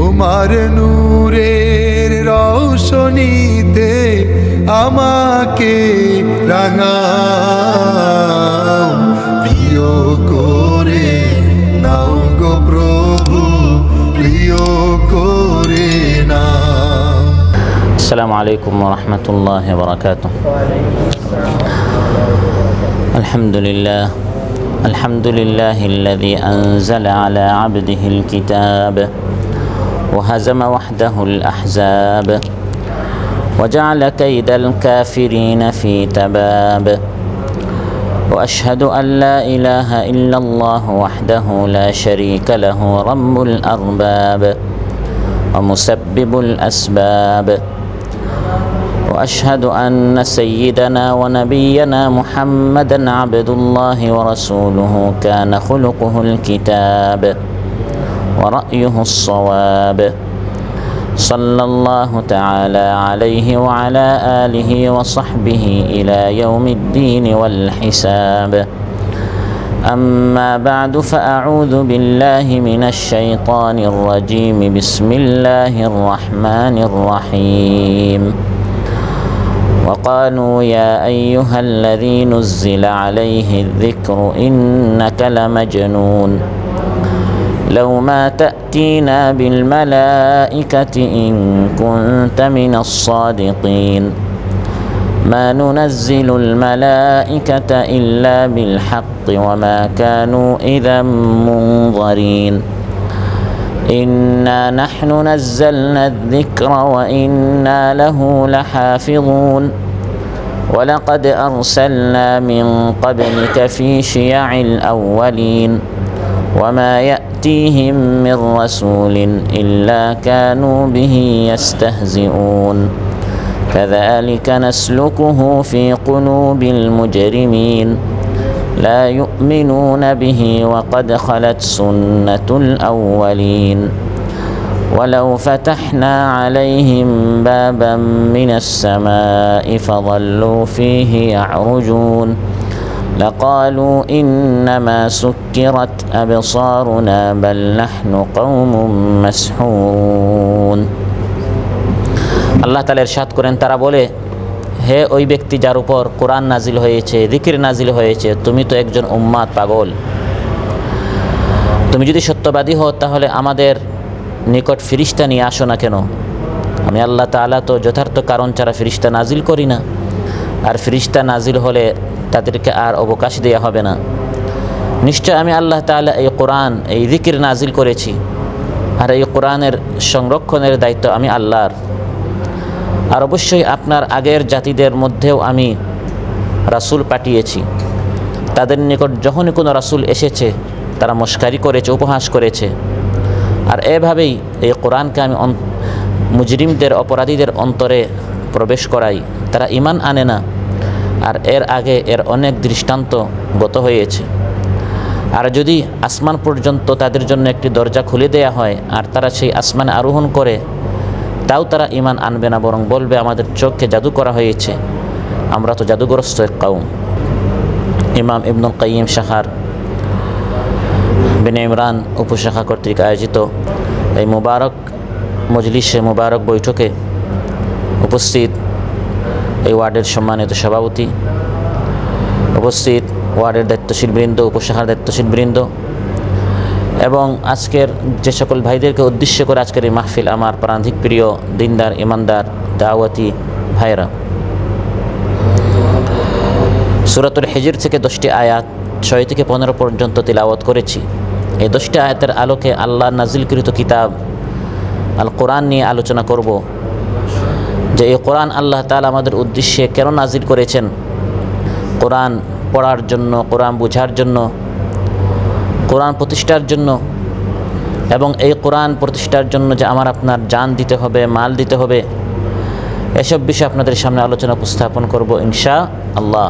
তোমার নূরের রৌশনীতে আমাকে রাঙাও, প্রিয় করে নাও গো প্রভু, প্রিয় করে নাও। আসসালামু আলাইকুম ওয়া রাহমাতুল্লাহি ওয়া বারাকাতুহু। আলহামদুলিল্লাহ আলহামদুলিল্লাহিল্লাযী আনজালা আলা আবদিহিল কিতাব ওয়া হাযামা ওয়াহদাহুল আহযাব ওয়া জা'আলা কাইদাল কাফিরিনা ফী তাবাব ওয়া আশহাদু আন লা ইলাহা ইল্লাল্লাহু ওয়াহদাহু লা শারীকা লাহু রাব্বুল আরবাব ওয়া মুসাব্বিবুল আসবাব وأشهد أن سيدنا ونبينا محمدًا عبد الله ورسوله كان خلقه الكتاب ورأيه الصواب صلى الله تعالى عليه وعلى آله وصحبه إلى يوم الدين والحساب أما بعد فأعوذ بالله من الشيطان الرجيم بسم الله الرحمن الرحيم وقالوا يا أيها الذي نزل عليه الذكر إنك لمجنون لو ما تأتينا بالملائكة إن كنت من الصادقين ما ننزل الملائكة إلا بالحق وما كانوا إذا منظرين إنا نحن نزلنا الذكر وإنا له لحافظون ولقد أرسلنا من قبلك في شيع الأولين وما يأتيهم من رسول إلا كانوا به يستهزئون كذلك نسلكه في قلوب المجرمين لا يؤمنون به وقد خلت سنة الأولين ولو فتحنا عليهم بابا من السماء فظلوا فيه يعرجون لقالوا إنما سكرت أبصارنا بل نحن قوم مسحورون الله تعالى ارشاد করেন তারা বলে হে ওই ব্যক্তি যার উপর কোরআন নাজিল হয়েছে, যিকির নাজিল হয়েছে, তুমি তো একজন উম্মাত পাগল। তুমি যদি সত্যবাদী হও তাহলে আমাদের নিকট ফিরিস্তা নিয়ে আসো না কেন? আমি আল্লাহ তাআলা তো যথার্থ কারণ ছাড়া ফিরিস্তা নাজিল করি না, আর ফিরিস্তা নাজিল হলে তাদেরকে আর অবকাশ দেওয়া হবে না। নিশ্চয় আমি আল্লাহ তাআলা এই কোরআন, এই যিকির নাজিল করেছি, আর এই কোরআনের সংরক্ষণের দায়িত্ব আমি আল্লাহর। আর অবশ্যই আপনার আগের জাতিদের মধ্যেও আমি রাসূল পাঠিয়েছি। তাদের নিকট যখনই কোনো রাসূল এসেছে তারা মশকারি করেছে, উপহাস করেছে। আর এভাবেই এই কোরআনকে আমি মুজরিমদের, অপরাধীদের অন্তরে প্রবেশ করাই। তারা ঈমান আনে না, আর এর আগে এর অনেক দৃষ্টান্ত গত হয়েছে। আর যদি আসমান পর্যন্ত তাদের জন্য একটি দরজা খুলে দেয়া হয় আর তারা সেই আসমানে আরোহণ করে, তাও তারা ঈমান আনবে না, বরং বলবে আমাদের চোখকে জাদু করা হয়েছে, আমরা তো জাদুগ্রস্ত এক কওম। ইমাম ইবনুল কাইয়িম শাখার বিন ইমরান উপশাখা কর্তৃক আয়োজিত এই মুবারক মজলিসে, মুবারক বৈঠকে উপস্থিত এই ওয়ার্ডের সম্মানিত সভাপতি, উপস্থিত ওয়ার্ডের দায়িত্বশীল বৃন্দ, উপশাখার দায়িত্বশীল বৃন্দ এবং আজকের যে সকল ভাইদেরকে উদ্দেশ্য করে আজকের এই মাহফিল, আমার প্রাণাধিক প্রিয় দিনদার, ইমানদার, দাওয়াতি ভাইরা। সূরাতুল হিজর থেকে 10টি আয়াত 6 থেকে 15 পর্যন্ত তিলাওয়াত করেছি। এই 10টি আয়াতের আলোকে আল্লাহ নাজিলকৃত কিতাব আল কোরআন নিয়ে আলোচনা করব, যে এই কোরআন আল্লাহ তাআলা আমাদের উদ্দেশ্যে কেন নাজিল করেছেন। কোরআন পড়ার জন্য, কোরআন বোঝার জন্য, কোরআন প্রতিষ্ঠার জন্য, এবং এই কোরআন প্রতিষ্ঠার জন্য যে আমার আপনার জান দিতে হবে, মাল দিতে হবে, এসব বিষয়ে আপনাদের সামনে আলোচনা উপস্থাপন করব ইনশাআল্লাহ।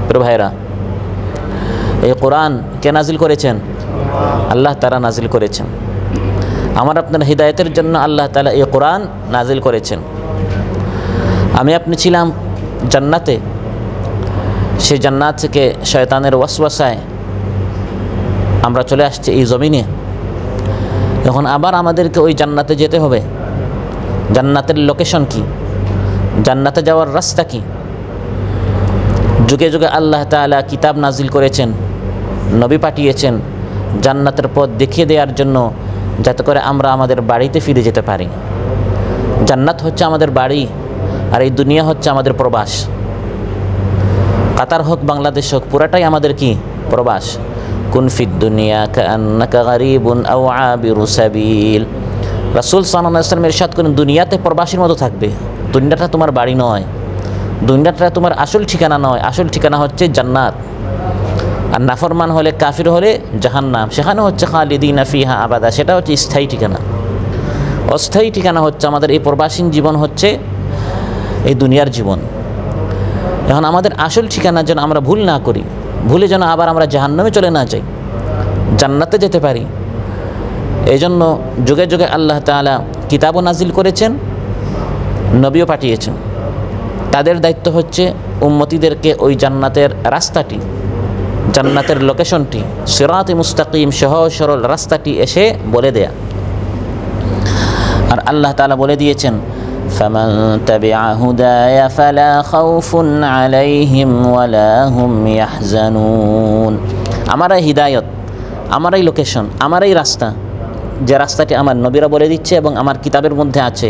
প্রিয় ভাইরা, এই কোরআন কে নাজিল করেছেন? আল্লাহ তাআলা নাজিল করেছেন। আমার আপনার হিদায়াতের জন্য আল্লাহ তাআলা এই কোরআন নাজিল করেছেন। আমি আপনি ছিলাম জান্নাতে, সেই জান্নাত থেকে শয়তানের ওয়াসওয়াসায় আমরা চলে আসছি এই জমিনে। এখন আবার আমাদেরকে ওই জান্নাতে যেতে হবে। জান্নাতের লোকেশন কি, জান্নাতে যাওয়ার রাস্তা কি? যুগে যুগে আল্লাহ তাআলা কিতাব নাজিল করেছেন, নবী পাঠিয়েছেন জান্নাতের পথ দেখিয়ে দেওয়ার জন্য, যাতে করে আমরা আমাদের বাড়িতে ফিরে যেতে পারি। জান্নাত হচ্ছে আমাদের বাড়ি, আর এই দুনিয়া হচ্ছে আমাদের প্রবাস। কাতার হোক, বাংলাদেশ হোক, পুরাটাই আমাদের কি প্রবাস। কুন ফিদ দুনিয়া কাআন্নাকা গারিবুন আও আবিরু সাবিল। রাসূল সাল্লাল্লাহু আলাইহি ওয়াসাল্লাম ইরশাদ করেন, দুনিয়াতে প্রবাসীর মতো থাকবে। দুনিয়াটা তোমার বাড়ি নয়, দুনিয়াটা তোমার আসল ঠিকানা নয়। আসল ঠিকানা হচ্ছে জান্নাত। আর নাফরমান হলে, কাফির হলে জাহান্নাম, সেখানে হচ্ছে খালিদিনা ফিহা আবাদা, সেটা হচ্ছে স্থায়ী ঠিকানা। অস্থায়ী ঠিকানা হচ্ছে আমাদের এই প্রবাসীন জীবন, হচ্ছে এই দুনিয়ার জীবন। এখন আমাদের আসল ঠিকানা যেন আমরা ভুল না করি, ভুলে যেন আবার আমরা জাহান্নামে চলে না যাই, জান্নাতে যেতে পারি। এই জন্য যুগে যুগে আল্লাহ তাআলা কিতাবও নাজিল করেছেন, নবীও পাঠিয়েছেন। তাদের দায়িত্ব হচ্ছে উম্মতিদেরকে ওই জান্নাতের রাস্তাটি, জান্নাতের লোকেশনটি, সিরাতে মুস্তাকিম, সহজ সরল রাস্তাটি এসে বলে দেয়া। আর আল্লাহ তাআলা বলে দিয়েছেন, ফামান তাবিআ হুদায়া ফালা খাউফুন আলাইহিম ওয়ালা হুম ইয়াহজানুন। আমার এই হিদায়ত, আমার এই লোকেশন, আমার এই রাস্তা, যে রাস্তাটি আমার নবীরা বলে দিচ্ছে এবং আমার কিতাবের মধ্যে আছে,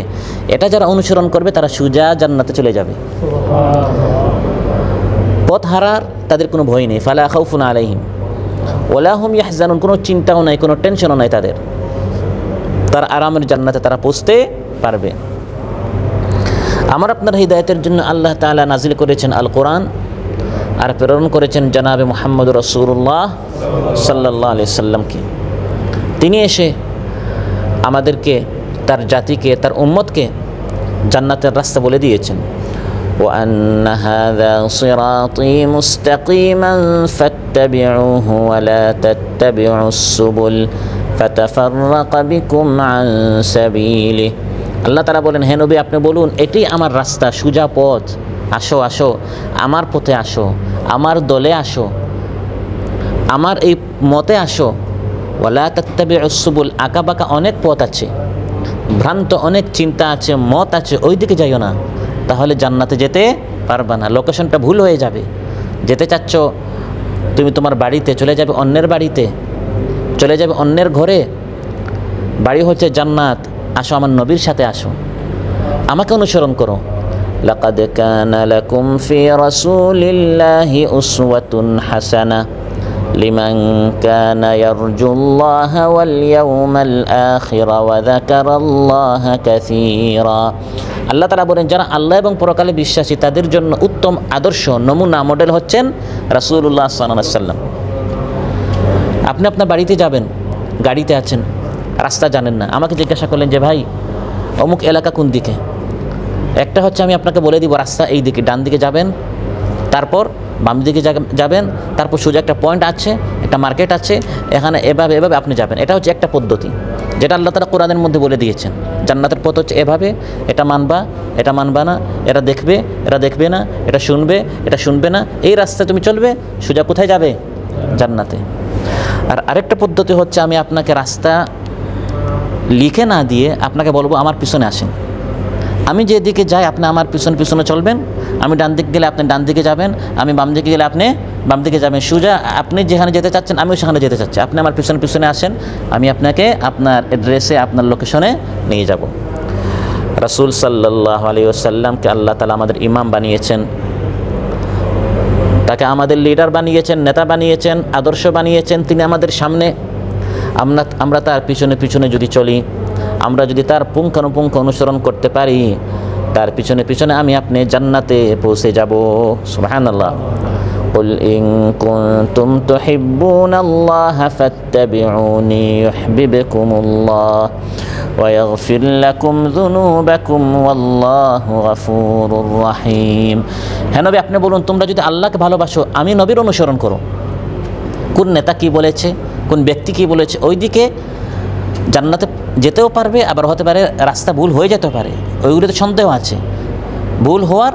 এটা যারা অনুসরণ করবে তারা সোজা জান্নাতে চলে যাবে। পথ হারার তাদের কোনো ভয় নেই। ফালা খাউফুন আলাইহিম ওয়ালা হুম ইয়াহজানুন, কোনো চিন্তাও নাই, কোনো টেনশনও নাই তাদের। তার আরামের জান্নাতে তারা পৌঁছতে পারবে। আমার আপনার হিদায়াতের জন্য আল্লাহ তাআলা নাজিল করেছেন আল কোরআন, আর প্রেরণ করেছেন জনাবে মুহাম্মদ রাসূলুল্লাহ সাল্লাল্লাহু আলাইহি সাল্লামকে। তিনি এসে আমাদেরকে, তার জাতিকে, তার উম্মতকে জান্নাতের রাস্তা বলে দিয়েছেন। ওয়া আন্না হাযা সিরাতী মুস্তাকিমান ফাত্তাবিউহু ওয়া লা তাত্তাবিউস সুবুল ফাতাফাররাকা বিকুম আন সাবিলিহি। আল্লাহ তাআলা বলেন, হে নবী আপনি বলুন, এটি আমার রাস্তা, সোজা পথ। আসো আসো, আমার পথে আসো, আমার দলে আসো, আমার এই মতে আসো। ওয়ালা তাত্তাবিউস সুবুল, আঁকা বাঁকা অনেক পথ আছে, ভ্রান্ত অনেক চিন্তা আছে, মত আছে, ওই দিকে যাইও না, তাহলে জান্নাতে যেতে পারবা না। লোকেশনটা ভুল হয়ে যাবে। যেতে চাচ্ছ তুমি তোমার বাড়িতে, চলে যাবে অন্যের বাড়িতে, চলে যাবে অন্যের ঘরে। বাড়ি হচ্ছে জান্নাত। আসো আমার নবীর সাথে আসো, আমাকে অনুসরণ করো। লাকাদ কানা লাকুম ফি রাসূলিল্লাহি উসওয়াতুন হাসানাহ লিমান কানা ইয়ারজুল্লাহা ওয়াল ইয়াউমাল আখির ওয়া যাকারাল্লাহা কাসীরা। আল্লাহ তাআলা বলেন, যারা আল্লাহ এবং পরকালে বিশ্বাসী তাদের জন্য উত্তম আদর্শ, নমুনা, মডেল হচ্ছেন রাসূলুল্লাহ সাল্লাল্লাহু আলাইহি ওয়াসাল্লাম। আপনি আপনার বাড়িতে যাবেন, গাড়িতে আছেন, রাস্তা জানেন না, আমাকে জিজ্ঞাসা করলেন যে ভাই অমুক এলাকা কোন দিকে। একটা হচ্ছে আমি আপনাকে বলে দিব রাস্তা এই দিকে, ডান দিকে যাবেন, তারপর বাম দিকে যাবেন, তারপর সোজা একটা পয়েন্ট আছে, একটা মার্কেট আছে, এখানে এভাবে এভাবে আপনি যাবেন। এটা হচ্ছে একটা পদ্ধতি যেটা আল্লাহ তাআলা কোরআনের মধ্যে বলে দিয়েছেন। জান্নাতের পথ হচ্ছে এভাবে, এটা মানবা, এটা মানবা না, এটা দেখবে, এটা দেখবে না, এটা শুনবে, এটা শুনবে না, এই রাস্তায় তুমি চলবে, সোজা কোথায় যাবে? জান্নাতে। আর আরেকটা পদ্ধতি হচ্ছে আমি আপনাকে রাস্তা লিখে না দিয়ে আপনাকে বলবো আমার পিছনে আসেন। আমি যেদিকে যাই আপনি আমার পিছনে পিছনে চলবেন। আমি ডান দিকে গেলে আপনি ডান দিকে যাবেন, আমি বাম দিকে গেলে আপনি বাম দিকে যাবেন। সোজা আপনি যেখানে যেতে চাচ্ছেন আমিও সেখানে যেতে চাচ্ছি। আপনি আমার পিছনে পিছনে আসেন, আমি আপনাকে আপনার অ্যাড্রেসে, আপনার লোকেশনে নিয়ে যাব। রাসূল সাল্লাল্লাহু আলাইহি ওয়াসাল্লামকে আল্লাহ তাআলা আমাদের ইমাম বানিয়েছেন, তাকে আমাদের লিডার বানিয়েছেন, নেতা বানিয়েছেন, আদর্শ বানিয়েছেন। তিনি আমাদের সামনে, আমরা তার পিছনে পিছনে যদি চলি, আমরা যদি তার পুঙ্খানুপুঙ্খ অনুসরণ করতে পারি, তার পিছনে পিছনে আমি আপনি জান্নাতে পৌঁছে যাব। সুবহানাল্লাহ। কুল ইন কুনতুম তুহিব্বুনাল্লাহ ফাত্তাবিউনি ইউহিব্বুকুমুল্লাহ ওয়া ইয়াগফির লাকুম যুনুবাকুম ওয়াল্লাহু গফুরুর রহিম। হে নবী আপনি বলুন, তোমরা যদি আল্লাহকে ভালোবাসো আমি নবীর অনুসরণ করো। কোন নেতা কি বলেছে, কোন ব্যক্তি কি বলেছে, ওই দিকে জান্নাতে যেতেও পারবে, আবার হতে পারে রাস্তা ভুল হয়ে যেতে পারে, ওইগুলোতে সন্দেহ আছে, ভুল হওয়ার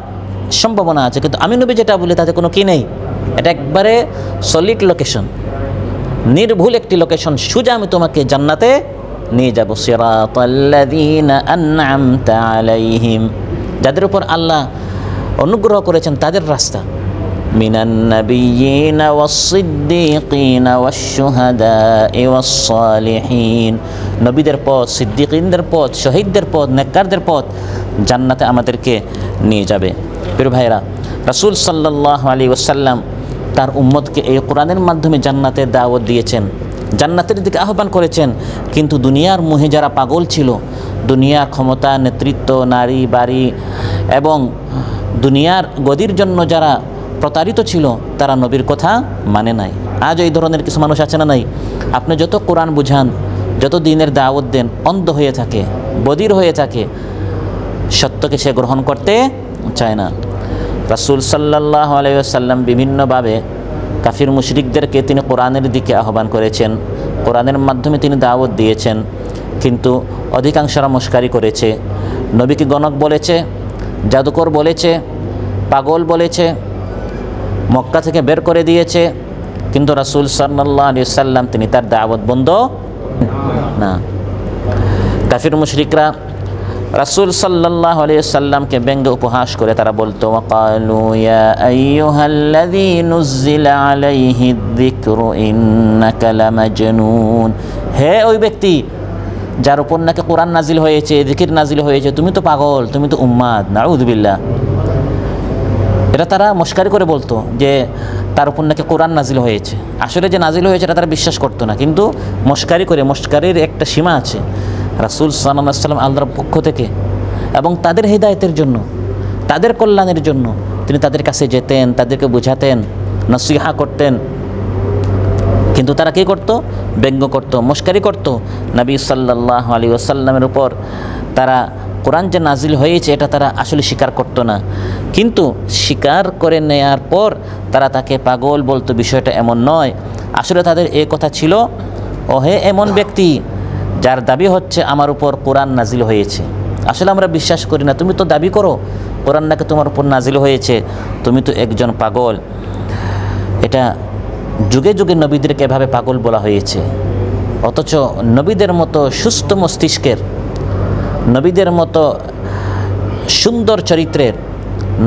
সম্ভাবনা আছে। কিন্তু আমি নবী যেটা বলি তাতে কোনো কি নেই, এটা একবারে সলিড লোকেশন, নির্ভুল একটি লোকেশন। সোজা আমি তোমাকে জান্নাতে নিয়ে যাব সিরাতাল্লাযীনা আন'আমতা আলাইহিম, যাদের উপর আল্লাহ অনুগ্রহ করেছেন তাদের রাস্তা। মিনান নাবিয়্যিনা ওয়াস-সিদ্দীকিনা ওয়াশ-শুহাদা'i ওয়াস-সালিহিন, নবীদের পথ, সিদ্দিকিনদের পথ, শহীদদের পথ, নেককারদের পথ জান্নাতে আমাদেরকে নিয়ে যাবে। প্রিয় ভাইরা, রাসূল সাল্লাল্লাহু আলাইহি ওয়াসাল্লাম তার উম্মতকে এই কোরআনের মাধ্যমে জান্নাতের দাওয়াত দিয়েছেন, জান্নাতের দিকে আহ্বান করেছেন। কিন্তু দুনিয়ার মোহে যারা পাগল ছিল, দুনিয়ার ক্ষমতা, নেতৃত্ব, নারী, বাড়ি এবং দুনিয়ার গদির জন্য যারা প্রতারিত ছিল, তারা নবীর কথা মানে নাই। আজ এই ধরনের কিছু মানুষ আছে না নাই? আপনি যত কোরআন বুঝান, যত দিনের দাওয়াত দেন, অন্ধ হয়ে থাকে, বধির হয়ে থাকে, সত্যকে সে গ্রহণ করতে চায় না। রাসূল সাল্লাল্লাহু আলাইহি ওয়াসাল্লাম বিভিন্নভাবে কাফির মুশরিকদেরকে তিনি কোরআনের দিকে আহ্বান করেছেন, কোরআনের মাধ্যমে তিনি দাওয়াত দিয়েছেন, কিন্তু অধিকাংশরা মস্কারি করেছে, নবীকে গণক বলেছে, জাদুকর বলেছে, পাগল বলেছে, মক্কা থেকে বের করে দিয়েছে। কিন্তু রাসূল সাল্লাল্লাহু আলাইহি ওয়াসাল্লাম তিনি তার দাওয়াত বন্ধ না। কাফির মুশরিকরা রাসূল সাল্লাল্লাহু আলাইহি ওয়াসাল্লামকে ব্যঙ্গ উপহাস করে তারা বলতো, ওয়াকালু ইয়া আইয়ুহাল্লাযী নুজ্জিলা আলাইহি যিকরু ইন্নাকা লামাজনুন, হে ওই ব্যক্তি যার উপর নাকি কোরআন নাজিল হয়েছে, জিকির নাজিল হয়েছে, তুমি তো পাগল, তুমি তো উম্মাদ। নাউযুবিল্লাহ। এটা তারা মস্কারি করে বলতো যে তার উপর নাকি কোরআন নাজিল হয়েছে। আসলে যে নাজিল হয়েছে এটা তারা বিশ্বাস করতো না, কিন্তু মস্কারি করে, মস্কারির একটা সীমা আছে। রাসূল সাল্লাল্লাহু আলাইহি ওয়াসাল্লাম আল্লাহর পক্ষ থেকে এবং তাদের হিদায়াতের জন্য, তাদের কল্যাণের জন্য তিনি তাদের কাছে যেতেন, তাদেরকে বুঝাতেন, নসিহা করতেন। কিন্তু তারা কী করতো? ব্যঙ্গ করতো, মস্কারি করতো। নবী সাল্লাল্লাহু আলাইহি ওয়াসাল্লামের উপর তারা কোরআন যে নাজিল হয়েছে এটা তারা আসলে স্বীকার করতো না, কিন্তু স্বীকার করে নেয়ার পর তারা তাকে পাগল বলতো। বিষয়টা এমন নয়, আসলে তাদের এই কথা ছিল, ও হে এমন ব্যক্তি যার দাবি হচ্ছে আমার উপর কোরআন নাজিল হয়েছে, আসলে আমরা বিশ্বাস করি না, তুমি তো দাবি করো কোরআন নাকি তোমার উপর নাজিল হয়েছে, তুমি তো একজন পাগল। এটা যুগে যুগে নবীদেরকে এভাবে পাগল বলা হয়েছে, অথচ নবীদের মতো সুস্থ মস্তিষ্কের, নবীদের মতো সুন্দর চরিত্রের,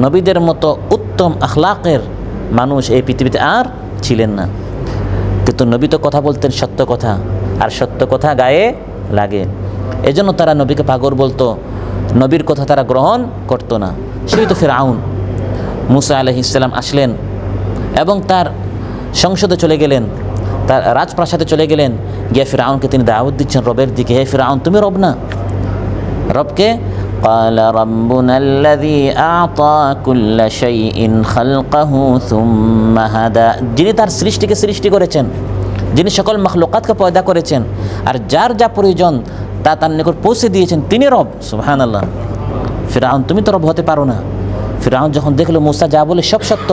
নবীদের মতো উত্তম আখলাকের মানুষ এই পৃথিবীতে আর ছিলেন না। কিন্তু নবী তো কথা বলতেন সত্য কথা, আর সত্য কথা গায়ে লাগে। এজন্য তারা নবীকে পাগল বলতো, নবীর কথা তারা গ্রহণ করতো না। সেই তো ফিরআউন, মুসা আলাইহিস সালাম আসলেন এবং তার সংসদে চলে গেলেন, তার রাজপ্রাসাদে চলে গেলেন, গিয়ে ফিরআউনকে তিনি দাওয়াত দিচ্ছেন রবের দিকে। হে ফিরআউন, তুমি রব না? রবকে? قال ربنا الذي أعطى كل شيء خلقه ثم هدى, যিনি তার সৃষ্টিকে সৃষ্টি করেছেন, যিনি সকল মখলুকাতকে পয়দা করেছেন, আর যার যা প্রয়োজন তা তার নিকট পৌঁছে দিয়েছেন, তিনি রব। সুবহানাল্লাহ। ফিরআউন, তুমি তো রব হতে পারো না। ফিরআউন যখন দেখলো মুসা যা বলে সব সত্য,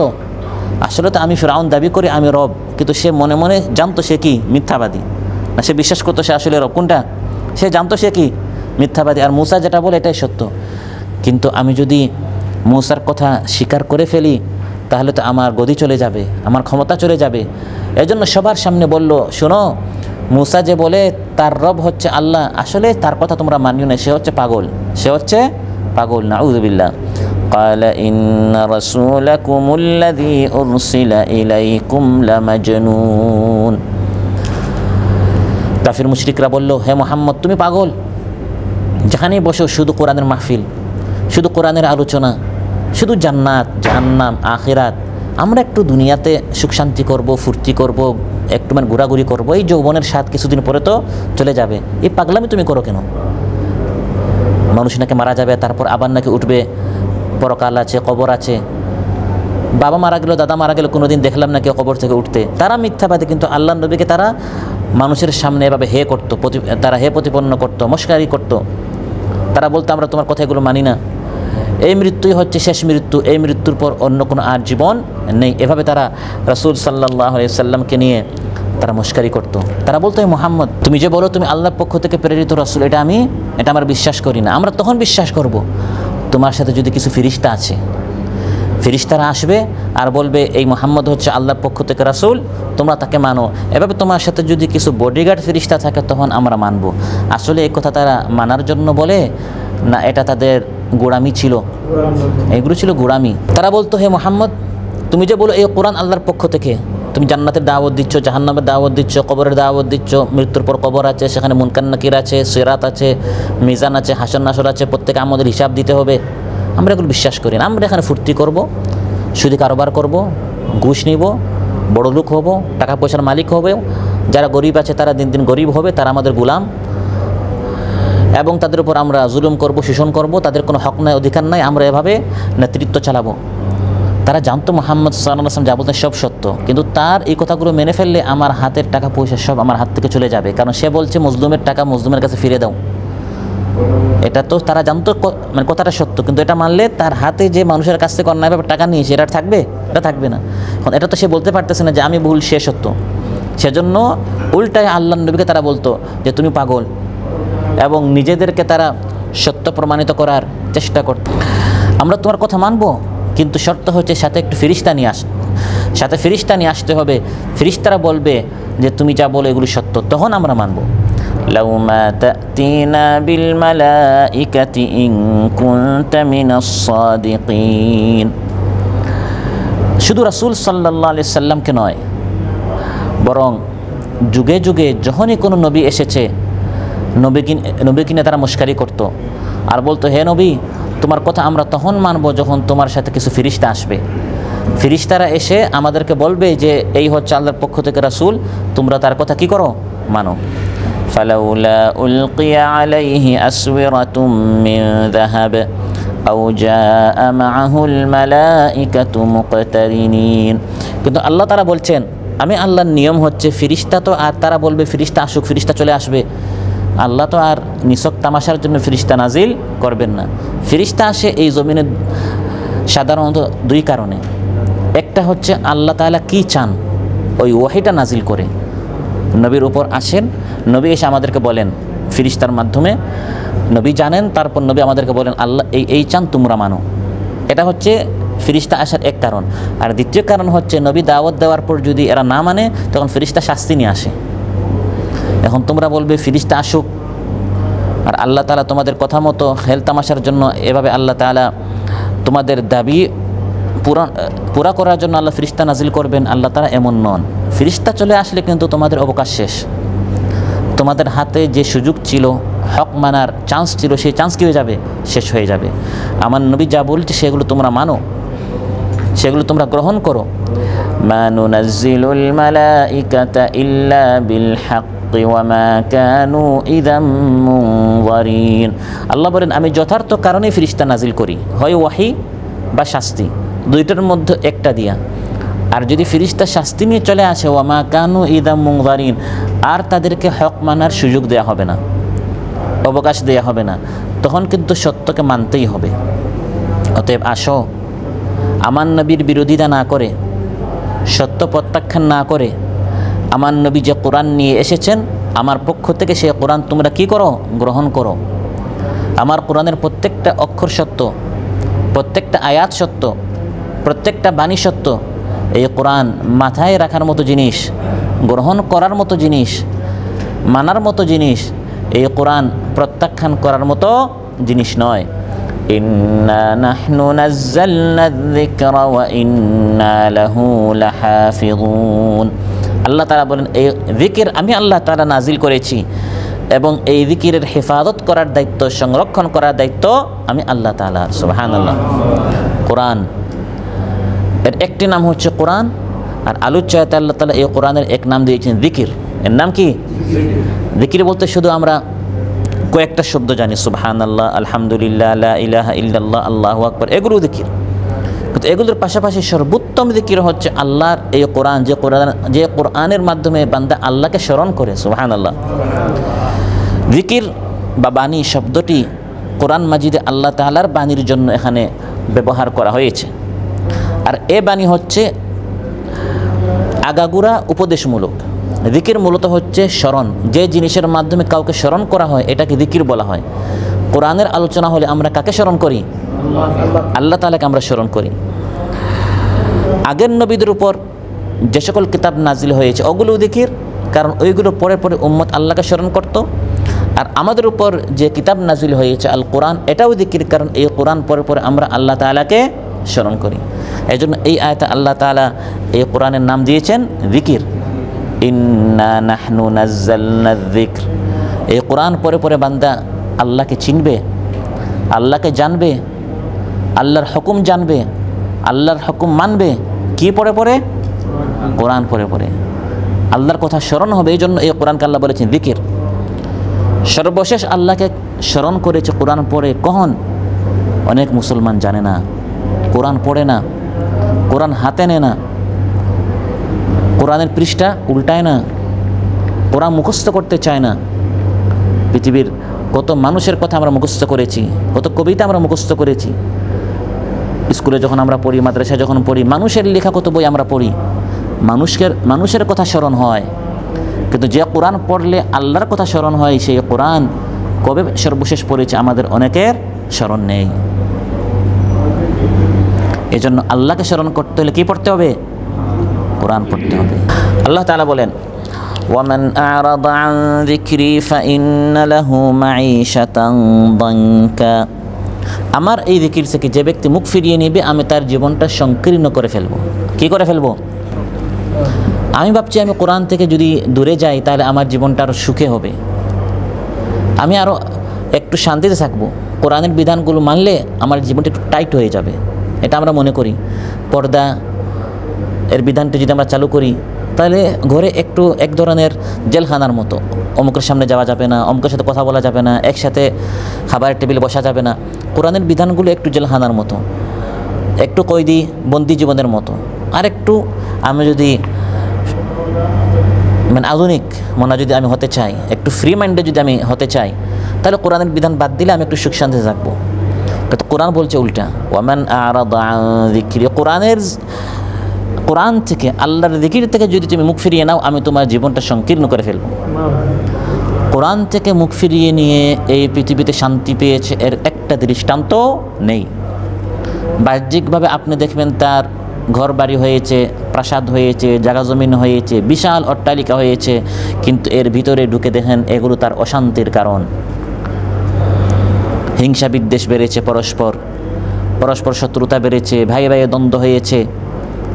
আসলে তো আমি ফিরআউন দাবি করি আমি রব, কিন্তু সে মনে মনে জানতো সে কি মিথ্যাবাদী, না সে বিশ্বাস করতো সে আসলে রব। কোনটা? সে জানতো সে কি মিথ্যাবাদী, আর মুসা যেটা বলে এটাই সত্য। কিন্তু আমি যদি মুসার কথা স্বীকার করে ফেলি তাহলে তো আমার গদি চলে যাবে, আমার ক্ষমতা চলে যাবে। এজন্য সবার সামনে বলল, শোনো, মুসা যে বলে তার রব হচ্ছে আল্লাহ, আসলে তার কথা তোমরা মানিও না, সে হচ্ছে পাগল, সে হচ্ছে পাগল। নাউযুবিল্লাহ। قال إن رسولكم الذي أرسل إليكم لمجنون। কাফির মুশরিকরা বলল, হে মুহাম্মদ, তুমি পাগল, যেখানেই বসো শুধু কোরআনের মাহফিল, শুধু কোরআনের আলোচনা, শুধু জান্নাত, জাহান্নাম, আখিরাত। আমরা একটু দুনিয়াতে সুখ শান্তি করব, ফুর্তি করব, একটু মানে ঘোরাঘুরি করব, এই যৌবনের স্বাদ কিছুদিন পরে তো চলে যাবে, এই পাগলামি তুমি করো কেন? মানুষ নাকি মারা যাবে, তারপর আবার নাকি উঠবে, পরকাল আছে, কবর আছে। বাবা মারা গেল, দাদা মারা গেল, কোনোদিন দেখলাম না কেউ কবর থেকে উঠতে। তারা মিথ্যাবাদী, কিন্তু আল্লাহ নবীকে তারা মানুষের সামনে এভাবে হে করতো, তারা হে প্রতিপন্ন করতো, মস্কারি করতো। তারা বলতো আমরা তোমার কথা এগুলো মানি না, এই মৃত্যুই হচ্ছে শেষ মৃত্যু, এই মৃত্যুর পর অন্য কোনো আর জীবন নেই। এভাবে তারা রাসূল সাল্লাল্লাহু আলাইহি সাল্লামকে নিয়ে তারা মস্কারি করতো। তারা বলতো, মুহাম্মদ, তুমি যে বলো তুমি আল্লাহর পক্ষ থেকে প্রেরিত রাসূল, এটা আমরা বিশ্বাস করি না। আমরা তখন বিশ্বাস করব তোমার সাথে যদি কিছু ফেরেশতা আছে। ফেরেশতারা আসবে আর বলবে এই মুহাম্মদ হচ্ছে আল্লাহর পক্ষ থেকে রাসূল, তোমরা তাকে মানো। এভাবে তোমার সাথে যদি কিছু বডিগার্ড ফেরেশতা থাকে তখন আমরা মানব। আসলে এই কথা তারা মানার জন্য বলে না, এটা তাদের গোড়ামি ছিল, এগুলো ছিল গোড়ামি। তারা বলতো হে মুহাম্মদ, তুমি যে বলো এই কোরআন আল্লাহর পক্ষ থেকে, তুমি জান্নাতের দাওয়াত দিচ্ছ, জাহান্নামের দাওয়াত দিচ্ছ, কবরের দাওয়াত দিচ্ছ, মৃত্যুর পর কবর আছে, সেখানে মুনকার নাকির আছে, সিরাত আছে, মিজান আছে, হাসর নাসর আছে, প্রত্যেকে আমাদের হিসাব দিতে হবে। আমরা এগুলো বিশ্বাস করি না। আমরা এখানে ফুর্তি করব, সুদী কারবার করব, ঘুষ নিব, বড় লোক হব, টাকা পয়সার মালিক হবে, যারা গরিব আছে তারা দিন দিন গরিব হবে, তারা আমাদের গোলাম, এবং তাদের উপর আমরা জুলুম করব, শোষণ করব, তাদের কোনো হক নাই, অধিকার নাই, আমরা এভাবে নেতৃত্ব চালাবো। তারা জানতো মুহাম্মদ সাল্লাল্লাহু আলাইহি ওয়াসাল্লাম যা বলতেন সব সত্য, কিন্তু তার এই কথাগুলো মেনে ফেললে আমার হাতের টাকা পয়সা সব আমার হাত থেকে চলে যাবে, কারণ সে বলছে মজলুমের টাকা মজলুমের কাছে ফিরে দাও। এটা তো তারা জানতো, মানে কথাটা সত্য, কিন্তু এটা মানলে তার হাতে যে মানুষের কাছ থেকে অন্যায়ভাবে টাকা নিয়েছে এটা থাকবে, এটা থাকবে না। এখন এটা তো সে বলতে পারতেছে না যে আমি ভুল, সে সত্য। সেজন্য উল্টায় আল্লাহর নবীকে তারা বলতো যে তুমি পাগল, এবং নিজেদেরকে তারা সত্য প্রমাণিত করার চেষ্টা করত। আমরা তোমার কথা মানবো, কিন্তু শর্ত হচ্ছে সাথে একটু ফেরেশতা নিয়ে সাথে ফেরেশতা নিয়ে আসতে হবে। ফেরেশতারা বলবে যে তুমি যা বলো এগুলো সত্য, তখন আমরা মানব। লাউ মা তা'তিনা বিল মালাইকাতি ইন কুনতা মিনাস সাদিকিন। শুধু রাসূল সাল্লাল্লাহু আলাইহি সাল্লামকে নয়, বরং যুগে যুগে যখনই কোনো নবী এসেছে নবী কিনে তারা মুশকারি করত আর বলতো হে নবী, তোমার কথা আমরা তখন মানব যখন তোমার সাথে কিছু ফেরেশতা আসবে। ফেরেশতারা এসে আমাদেরকে বলবে যে এই হচ্ছে আল্লাহর পক্ষ থেকে রাসূল, তোমরা তার কথা কি করো, মানো। ফালাউলা উলকিয়া আলাইহি আসওয়ারাতুম মিন যাহাব আও জাআ মাআহুল মালাইকাতু মুকতারিনিন। কিন্তু আল্লাহ তাআলা বলছেন, আমি আল্লাহর নিয়ম হচ্ছে ফেরেশতা তো, আর তারা বলবে ফেরেশতা আসুক, ফেরেশতা চলে আসবে। আল্লাহ তো আর নিছক তামাশার জন্য ফেরেশতা নাজিল করবেন না। ফেরেশতা আসে এই জমিনে সাধারণত দুই কারণে। একটা হচ্ছে আল্লাহ তাআলা কি চান ওই ওয়াহিটা নাজিল করে নবীর উপর আসেন, নবী এসে আমাদেরকে বলেন ফেরেশতার মাধ্যমে, নবী জানেন, তারপর নবী আমাদেরকে বলেন আল্লাহ এই চান, তোমরা মানো। এটা হচ্ছে ফেরেশতা আসার এক কারণ। আর দ্বিতীয় কারণ হচ্ছে নবী দাওয়াত দেওয়ার পর যদি এরা না মানে তখন ফেরেশতা শাস্তি নিয়ে আসে। এখন তোমরা বলবে ফেরেশতা আসুক, আর আল্লাহ তাআলা তোমাদের কথা মতো খেল তামাশার জন্য এভাবে আল্লাহ তাআলা তোমাদের দাবি পুরা করার জন্য আল্লাহ ফেরেশতা নাজিল করবেন। আল্লাহ তাআলা এমন নন। ফেরেশতা চলে আসলে কিন্তু তোমাদের অবকাশ শেষ। তোমাদের হাতে যে সুযোগ ছিল, হক মানার চান্স ছিল, সেই চান্স কী হয়ে যাবে, শেষ হয়ে যাবে। আমার নবী যা বলছে সেগুলো তোমরা মানো, সেগুলো তোমরা গ্রহণ করো। মা নুনাজ্জিলুল মালাইকাতা ইল্লা বিল হক ওয়া মা কানু ইযাম মুনযারিন। আল্লাহ বলেন আমি যথার্থ কারণে ফেরেশতা নাজিল করি, হয় ওয়াহি বা শাস্তি, দুইটার মধ্যে একটা দিয়া। আর যদি ফেরেশতা শাস্তি নিয়ে চলে আসে, ওয়া মা কানু ইযাম মুনযারিন, আর তাদেরকে হক মানার সুযোগ দেয়া হবে না, অবকাশ দেয়া হবে না, তখন কিন্তু সত্যকে মানতেই হবে। অতএব আসো, আমার নবীর বিরোধিতা না করে, সত্য প্রত্যাখ্যান না করে, আমার নবী যে কোরআন নিয়ে এসেছেন আমার পক্ষ থেকে, সেই কোরআন তোমরা কি করো, গ্রহণ করো। আমার কোরআনের প্রত্যেকটা অক্ষর সত্য, প্রত্যেকটা আয়াত সত্য, প্রত্যেকটা বাণী সত্য। এই কোরআন মাথায় রাখার মতো জিনিস, গ্রহণ করার মতো জিনিস, মানার মতো জিনিস। এই কোরআন প্রত্যাখ্যান করার মতো জিনিস নয়। ইন্না নাহনু নাযালনা যিকরা ওয়া ইন্না লাহু লাহাফিযুন। আল্লাহ তাআলা বলেন এই যিকির আমি আল্লাহ তাআলা নাজিল করেছি, এবং এই যিকিরের হেফাজত করার দায়িত্ব, সংরক্ষণ করার দায়িত্ব আমি আল্লাহ তাআলা। সুবহানাল্লাহ। কোরআন এর একটি নাম হচ্ছে কোরআন, আর আলোচ্যতে আল্লাহ তাআলা এই কোরআনের এক নাম দিয়েছেন যিকির। এর নাম কি? যিকির বলতে শুধু আমরা কয়েকটা শব্দ জানি, সুবহানাল্লাহ, আলহামদুলিল্লাহ, লা ইলাহা ইল্লাল্লাহ, আল্লাহু আকবার, এগুলো যিকির। কিন্তু এগুলোর পাশাপাশি সর্বোত্তম যিকির হচ্ছে আল্লাহর এই কোরআন, যে কোরআনের মাধ্যমে বান্দা আল্লাহকে স্মরণ করে। সুবহানাল্লাহ। যিকির বা বাণী শব্দটি কোরআন মাজিদে আল্লাহ তাআলার বাণীর জন্য এখানে ব্যবহার করা হয়েছে। আর এ বাণী হচ্ছে আগাগোড়া উপদেশমূলক। যিকির মূলত হচ্ছে স্মরণ, যে জিনিসের মাধ্যমে কাউকে স্মরণ করা হয় এটাকে যিকির বলা হয়। কোরআনের আলোচনা হলে আমরা কাকে স্মরণ করি? আল্লাহ তাআলাকে আমরা স্মরণ করি। আগের নবীদের উপর যে সকল কিতাব নাজিল হয়েছে ওগুলোও জিকির, কারণ ওইগুলো পরে পরে উম্মত আল্লাহকে স্মরণ করত। আর আমাদের উপর যে কিতাব নাজিল হয়েছে আল কোরআন, এটাও জিকির, কারণ এই কোরআন পরে পরে আমরা আল্লাহ তাআলাকে স্মরণ করি। এই জন্য এই আয়াতে আল্লাহ তাআলা এই কোরআনের নাম দিয়েছেন জিকির। ইন্না নাহনু নাজ্জালনা যিকর। এই কোরআন পরে পরে বান্দা আল্লাহকে চিনবে, আল্লাহকে জানবে, আল্লাহর হুকুম জানবে, আল্লাহর হুকুম মানবে। কি পরে পরে? কোরআন পরে পরে আল্লাহর কথা স্মরণ হবে। এই জন্য এই কোরআনকে আল্লাহ বলেছেন জিকির। সর্বশেষ আল্লাহকে স্মরণ করেছে কোরআন পড়ে। কখন? অনেক মুসলমান জানে না, কোরআন পড়ে না, কোরআন হাতে নেয় না, কোরআনের পৃষ্ঠা উল্টায় না, কোরআন মুখস্থ করতে চায় না। পৃথিবীর কত মানুষের কথা আমরা মুখস্থ করেছি, কত কবিতা আমরা মুখস্থ করেছি। স্কুলে যখন আমরা পড়ি, মাদ্রাসায় যখন পড়ি, মানুষের লেখা কত বই আমরা পড়ি, মানুষের কথা স্মরণ হয়। কিন্তু যে কোরআন পড়লে আল্লাহর কথা স্মরণ হয়, সেই কোরআন কবে সর্বশেষ পড়েছে আমাদের অনেকের স্মরণ নেই। এই জন্য আল্লাহকে স্মরণ করতে হলে কী পড়তে হবে? কোরআন পড়তে হবে। আল্লাহ তাআলা বলেন, ওয়ামান আ'রাদা আন যিকরি ফাইন্না লাহু মাঈশাতান দানকা। আমার এই জিকির থেকে যে ব্যক্তি মুখ ফিরিয়ে নেবে, আমি তার জীবনটা সংকীর্ণ করে ফেলবো। কি করে ফেলবো? আমি ভাবছি আমি কোরআন থেকে যদি দূরে যাই তাহলে আমার জীবনটা আরও সুখে হবে, আমি আরও একটু শান্তিতে থাকবো, কোরআনের বিধানগুলো মানলে আমার জীবনটা একটু টাইট হয়ে যাবে, এটা আমরা মনে করি। পর্দা এর বিধানটা যদি আমরা চালু করি তাহলে ঘরে একটু এক ধরনের জেলখানার মতো, অমুকের সামনে যাওয়া যাবে না, অমুকের সাথে কথা বলা যাবে না, একসাথে খাবারের টেবিলে বসা যাবে না। কোরআনের বিধানগুলো একটু জেলখানার মতো, একটু কয়েদি বন্দি জীবনের মতো। আর একটু আমি যদি মানে আধুনিক মনে যদি আমি হতে চাই, একটু ফ্রি মাইন্ডে যদি আমি হতে চাই, তাহলে কোরআনের বিধান বাদ দিলে আমি একটু সুখ শান্তিতে থাকবো। কিন্তু কোরআন বলছে উল্টা, ওয়ামান আ'রাদা আন যিকরি। কোরআন থেকে, আল্লাহর জিকির থেকে যদি তুমি মুখ ফিরিয়ে নাও, আমি তোমার জীবনটা সংকীর্ণ করে ফেলবো। কোরআন থেকে মুখ ফিরিয়ে নিয়ে এই পৃথিবীতে শান্তি পেয়েছে এর একটা দৃষ্টান্ত নেই। বাহ্যিকভাবে আপনি দেখবেন তার ঘর বাড়ি হয়েছে, প্রাসাদ হয়েছে, জায়গা জমিন হয়েছে, বিশাল অট্টালিকা হয়েছে, কিন্তু এর ভিতরে ঢুকে দেখেন এগুলো তার অশান্তির কারণ। হিংসা বিদ্বেষ বেড়েছে, পরস্পর শত্রুতা বেড়েছে, ভাই ভাইয়ে দ্বন্দ্ব হয়েছে,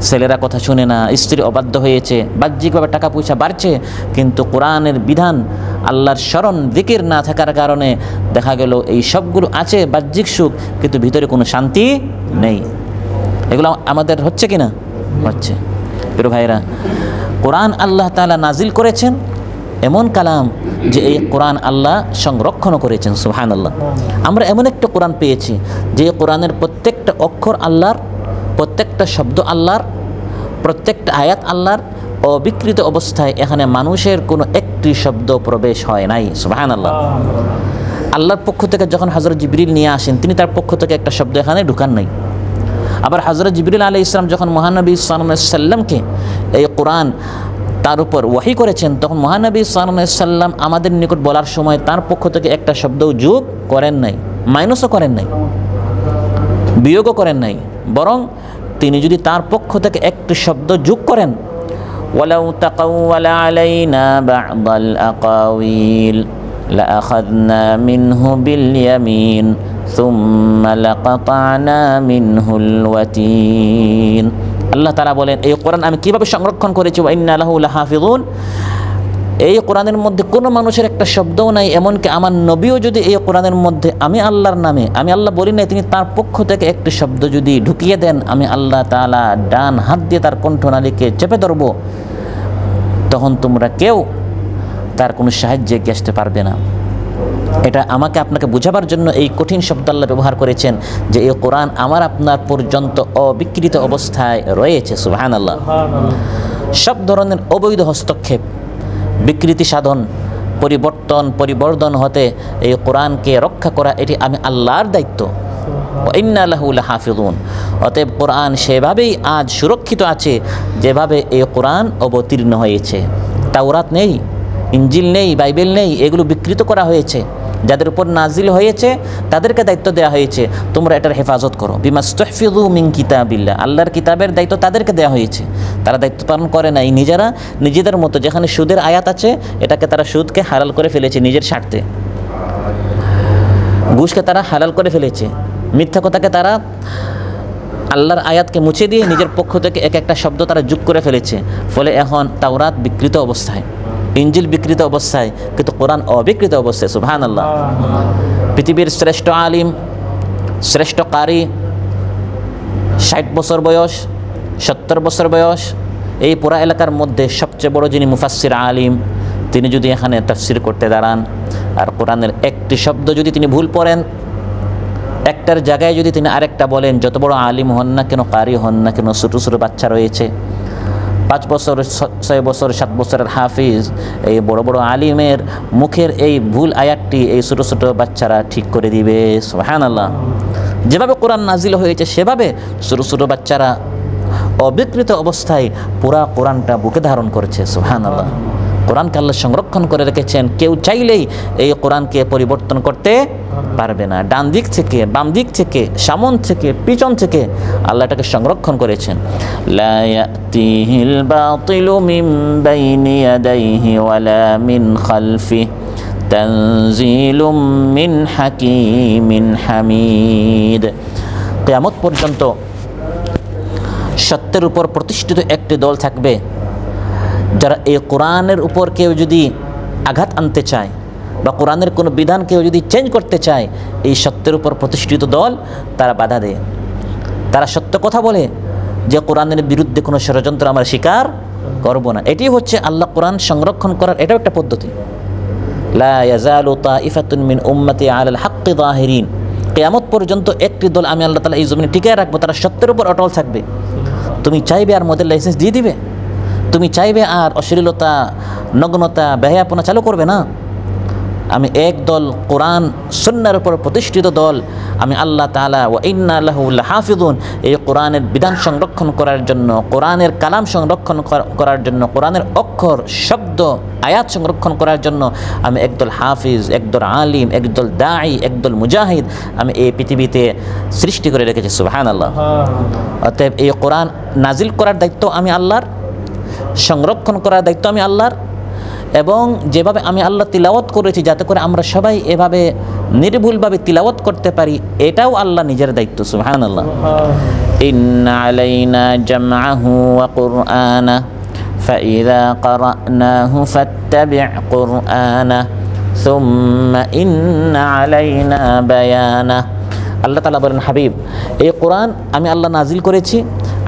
ছেলেরা কথা শুনে না, স্ত্রী অবাধ্য হয়েছে, বাহ্যিকভাবে টাকা পয়সা বাড়ছে, কিন্তু কোরআনের বিধান, আল্লাহর স্মরণ, জিকির না থাকার কারণে দেখা গেল এই সবগুলো আছে বাহ্যিক সুখ, কিন্তু ভিতরে কোনো শান্তি নেই। এগুলো আমাদের হচ্ছে কি না? হচ্ছে। প্রিয় ভাইরা, কোরআন আল্লাহ তাআলা নাজিল করেছেন এমন কালাম যে এই কোরআন আল্লাহ সংরক্ষণও করেছেন। সুবহানাল্লাহ। আমরা এমন একটা কোরআন পেয়েছি যে কোরআনের প্রত্যেকটা অক্ষর আল্লাহর, প্রত্যেকটা শব্দ আল্লাহর, প্রত্যেকটা আয়াত আল্লাহর, অবিকৃত অবস্থায় এখানে মানুষের কোনো একটি শব্দ প্রবেশ হয় নাই। সুবহানাল্লাহ। আল্লাহর পক্ষ থেকে যখন হযরত জিবরিল নিয়ে আসেন, তিনি তার পক্ষ থেকে একটা শব্দ এখানে ঢুকান নাই। আবার হযরত জিবরিল আলাইহিস সালাম যখন মহানবী সাল্লাল্লাহু আলাইহি সাল্লামকে এই কোরআন তার উপর ওয়াহি করেছেন, তখন মহানবী সাল্লাল্লাহু আলাইহি সাল্লাম আমাদের নিকট বলার সময় তার পক্ষ থেকে একটা শব্দও যোগ করেন নাই, মাইনাসও করেন নাই, বিয়োগও করেন নাই। বরং তিনি যদি তার পক্ষ থেকে একটি শব্দ যোগ করেন, ওয়ালাউ তাকাওয়ালা আলাইনা বা'দাল আকাওয়িল লাআখাযনা মিনহু বিল ইয়ামিন সুম্মা লাকাতা'না মিনহুল ওয়াতিন। আল্লাহ তাআলা বলেন, এই কোরআন আমি কিভাবে সংরক্ষণ করেছি, ওয়া ইন্না লাহু লাহাফিযুন। এই কোরআনের মধ্যে কোনো মানুষের একটা শব্দও নাই, এমনকি আমার নবীও যদি এই কোরআনের মধ্যে আমি আল্লাহর নামে, আমি আল্লাহ বলি নাই, তিনি তার পক্ষ থেকে একটি শব্দ যদি ঢুকিয়ে দেন, আমি আল্লাহ তাআলা ডান হাত দিয়ে তার কণ্ঠনালীকে চেপে ধরব, তখন তোমরা কেউ তার কোনো সাহায্যে আসতে পারবে না। এটা আমাকে আপনাকে বোঝাবার জন্য এই কঠিন শব্দ আল্লাহ ব্যবহার করেছেন যে এই কোরআন আমার আপনার পর্যন্ত অবিকৃত অবস্থায় রয়েছে। সুবহানাল্লাহ। সব ধরনের অবৈধ হস্তক্ষেপ, বিকৃতি সাধন, পরিবর্তন হতে এই কোরআনকে রক্ষা করা, এটি আমি আল্লাহর দায়িত্ব। ওয়া ইন্না লাহু লাহাফিযুন। অতএব কোরআন সেভাবেই আজ সুরক্ষিত আছে যেভাবে এই কোরআন অবতীর্ণ হয়েছে। তাওরাত নেই, ইঞ্জিল নেই, বাইবেল নেই, এগুলো বিকৃত করা হয়েছে, যাদের উপর নাজিল হয়েছে তাদেরকে দায়িত্ব দেওয়া হয়েছে, তোমরা এটার হেফাজত করো। বিমাস্তাহফিযু মিন কিতাবিল্লাহ, আল্লাহর কিতাবের দায়িত্ব তাদেরকে দেওয়া হয়েছে। তারা দায়িত্ব পালন করে নাই নিজেরা নিজেদের মতো। যেখানে সুদের আয়াত আছে এটাকে তারা সুদকে হালাল করে ফেলেছে নিজের স্বার্থে, ঘুষকে তারা হালাল করে ফেলেছে, মিথ্যা কথাকে তারা আল্লাহর আয়াতকে মুছে দিয়ে নিজের পক্ষ থেকে এক একটা শব্দ তারা যোগ করে ফেলেছে। ফলে এখন তাওরাত বিকৃত অবস্থায়, ইঞ্জিল বিকৃত অবস্থায়, কিন্তু কোরআন অবিকৃত অবস্থায়। সুবহানাল্লাহ। পৃথিবীর শ্রেষ্ঠ আলিম, শ্রেষ্ঠ কারি, 60 বছর বয়স, 70 বছর বয়স, এই পুরা এলাকার মধ্যে সবচেয়ে বড় যিনি মুফাসসির আলিম, তিনি যদি এখানে তাফসির করতে দাঁড়ান আর কোরআনের একটি শব্দ যদি তিনি ভুল পড়েন, একটার জায়গায় যদি তিনি আরেকটা বলেন, যত বড় আলিম হন না কেন, কারি হন না কেন, ছোটো ছোটো বাচ্চা রয়েছে, 5 বছর, 6 বছর, 7 বছরের হাফিজ, এই বড় বড় আলিমের মুখের এই ভুল আয়াতটি এই ছোটো ছোটো বাচ্চারা ঠিক করে দিবে। সুবহানাল্লাহ। যেভাবে কোরআন নাজিল হয়েছে সেভাবে ছোটো ছোটো বাচ্চারা অবিকৃত অবস্থায় পুরা কোরআনটা বুকে ধারণ করেছে। সুবহানাল্লাহ। কোরআনকে আল্লাহ সংরক্ষণ করে রেখেছেন, কেউ চাইলেই এই কোরআনকে পরিবর্তন করতে পারবে না। ডান দিক থেকে, বাম দিক থেকে, সামন থেকে, পিছন থেকে আল্লাহ এটাকে সংরক্ষণ করেছেন। লা ইয়াতিহিল বাতিলু মিন বাইনি ইয়াদাইহি ওয়ালা মিন খালফিহি তানজিলুম মিন হাকিমিন হামিদ। কিয়ামত পর্যন্ত সত্যের উপর প্রতিষ্ঠিত একটি দল থাকবে, যারা এই কোরআনের উপর কেউ যদি আঘাত আনতে চায় বা কোরআনের কোনো বিধান কেউ যদি চেঞ্জ করতে চায়, এই সত্যের উপর প্রতিষ্ঠিত দল তারা বাধা দেয়। তারা সত্য কথা বলে যে কোরআনের বিরুদ্ধে কোনো ষড়যন্ত্র আমরা স্বীকার করব না। এটি হচ্ছে আল্লাহ কোরআন সংরক্ষণ করার এটাও একটা পদ্ধতি। লা ইয়াজালু তাইফাতুন মিন উম্মতি আলাল হাক্কি যাহিরিন। কিয়ামত পর্যন্ত একটি দল আমি আল্লাহ তাআলা এই জমিনে টিকিয়ে রাখবো, তারা সত্যের উপর অটল থাকবে। তুমি চাইবে আর মদের লাইসেন্স দিয়ে দিবে, তুমি চাইবে আর অশ্লীলতা, নগ্নতা, বেহায়াপনা চালু করবে না। আমি এক দল কোরআন সুন্নাহর উপর প্রতিষ্ঠিত দল, আমি আল্লাহ তাআলা ওয়া ইন্না লাহু লাহাফিজুন, এই কোরআনের বিধান সংরক্ষণ করার জন্য, কোরআনের কালাম সংরক্ষণ করার জন্য, কোরআনের অক্ষর, শব্দ, আয়াত সংরক্ষণ করার জন্য আমি একদল হাফিজ, একদল আলিম, একদল দাঈ, একদল মুজাহিদ আমি এই পৃথিবীতে সৃষ্টি করে রেখেছি। সুবহানাল্লাহ। অতএব এই কোরআন নাজিল করার দায়িত্ব আমি আল্লাহর, সংরক্ষণ করার দায়িত্ব আমি আল্লাহর, এবং যেভাবে আমি আল্লাহ তিলাওয়াত করেছি যাতে করে আমরা সবাই এভাবে নির্ভুলভাবে তিলাওয়াত করতে পারি, এটাও আল্লাহ নিজের দায়িত্ব। সুবহানাল্লাহ। ইন্না আলাইনা জামআহু ওয়া কুরআনা ফাইযা ক্বরানাহু ফাত্তাবি' কুরআনা সুম্মা ইন্না আলাইনা বায়ানা। আল্লাহ তাআলা বলেন, হাবিব, এই কোরআন আমি আল্লাহ নাজিল করেছি,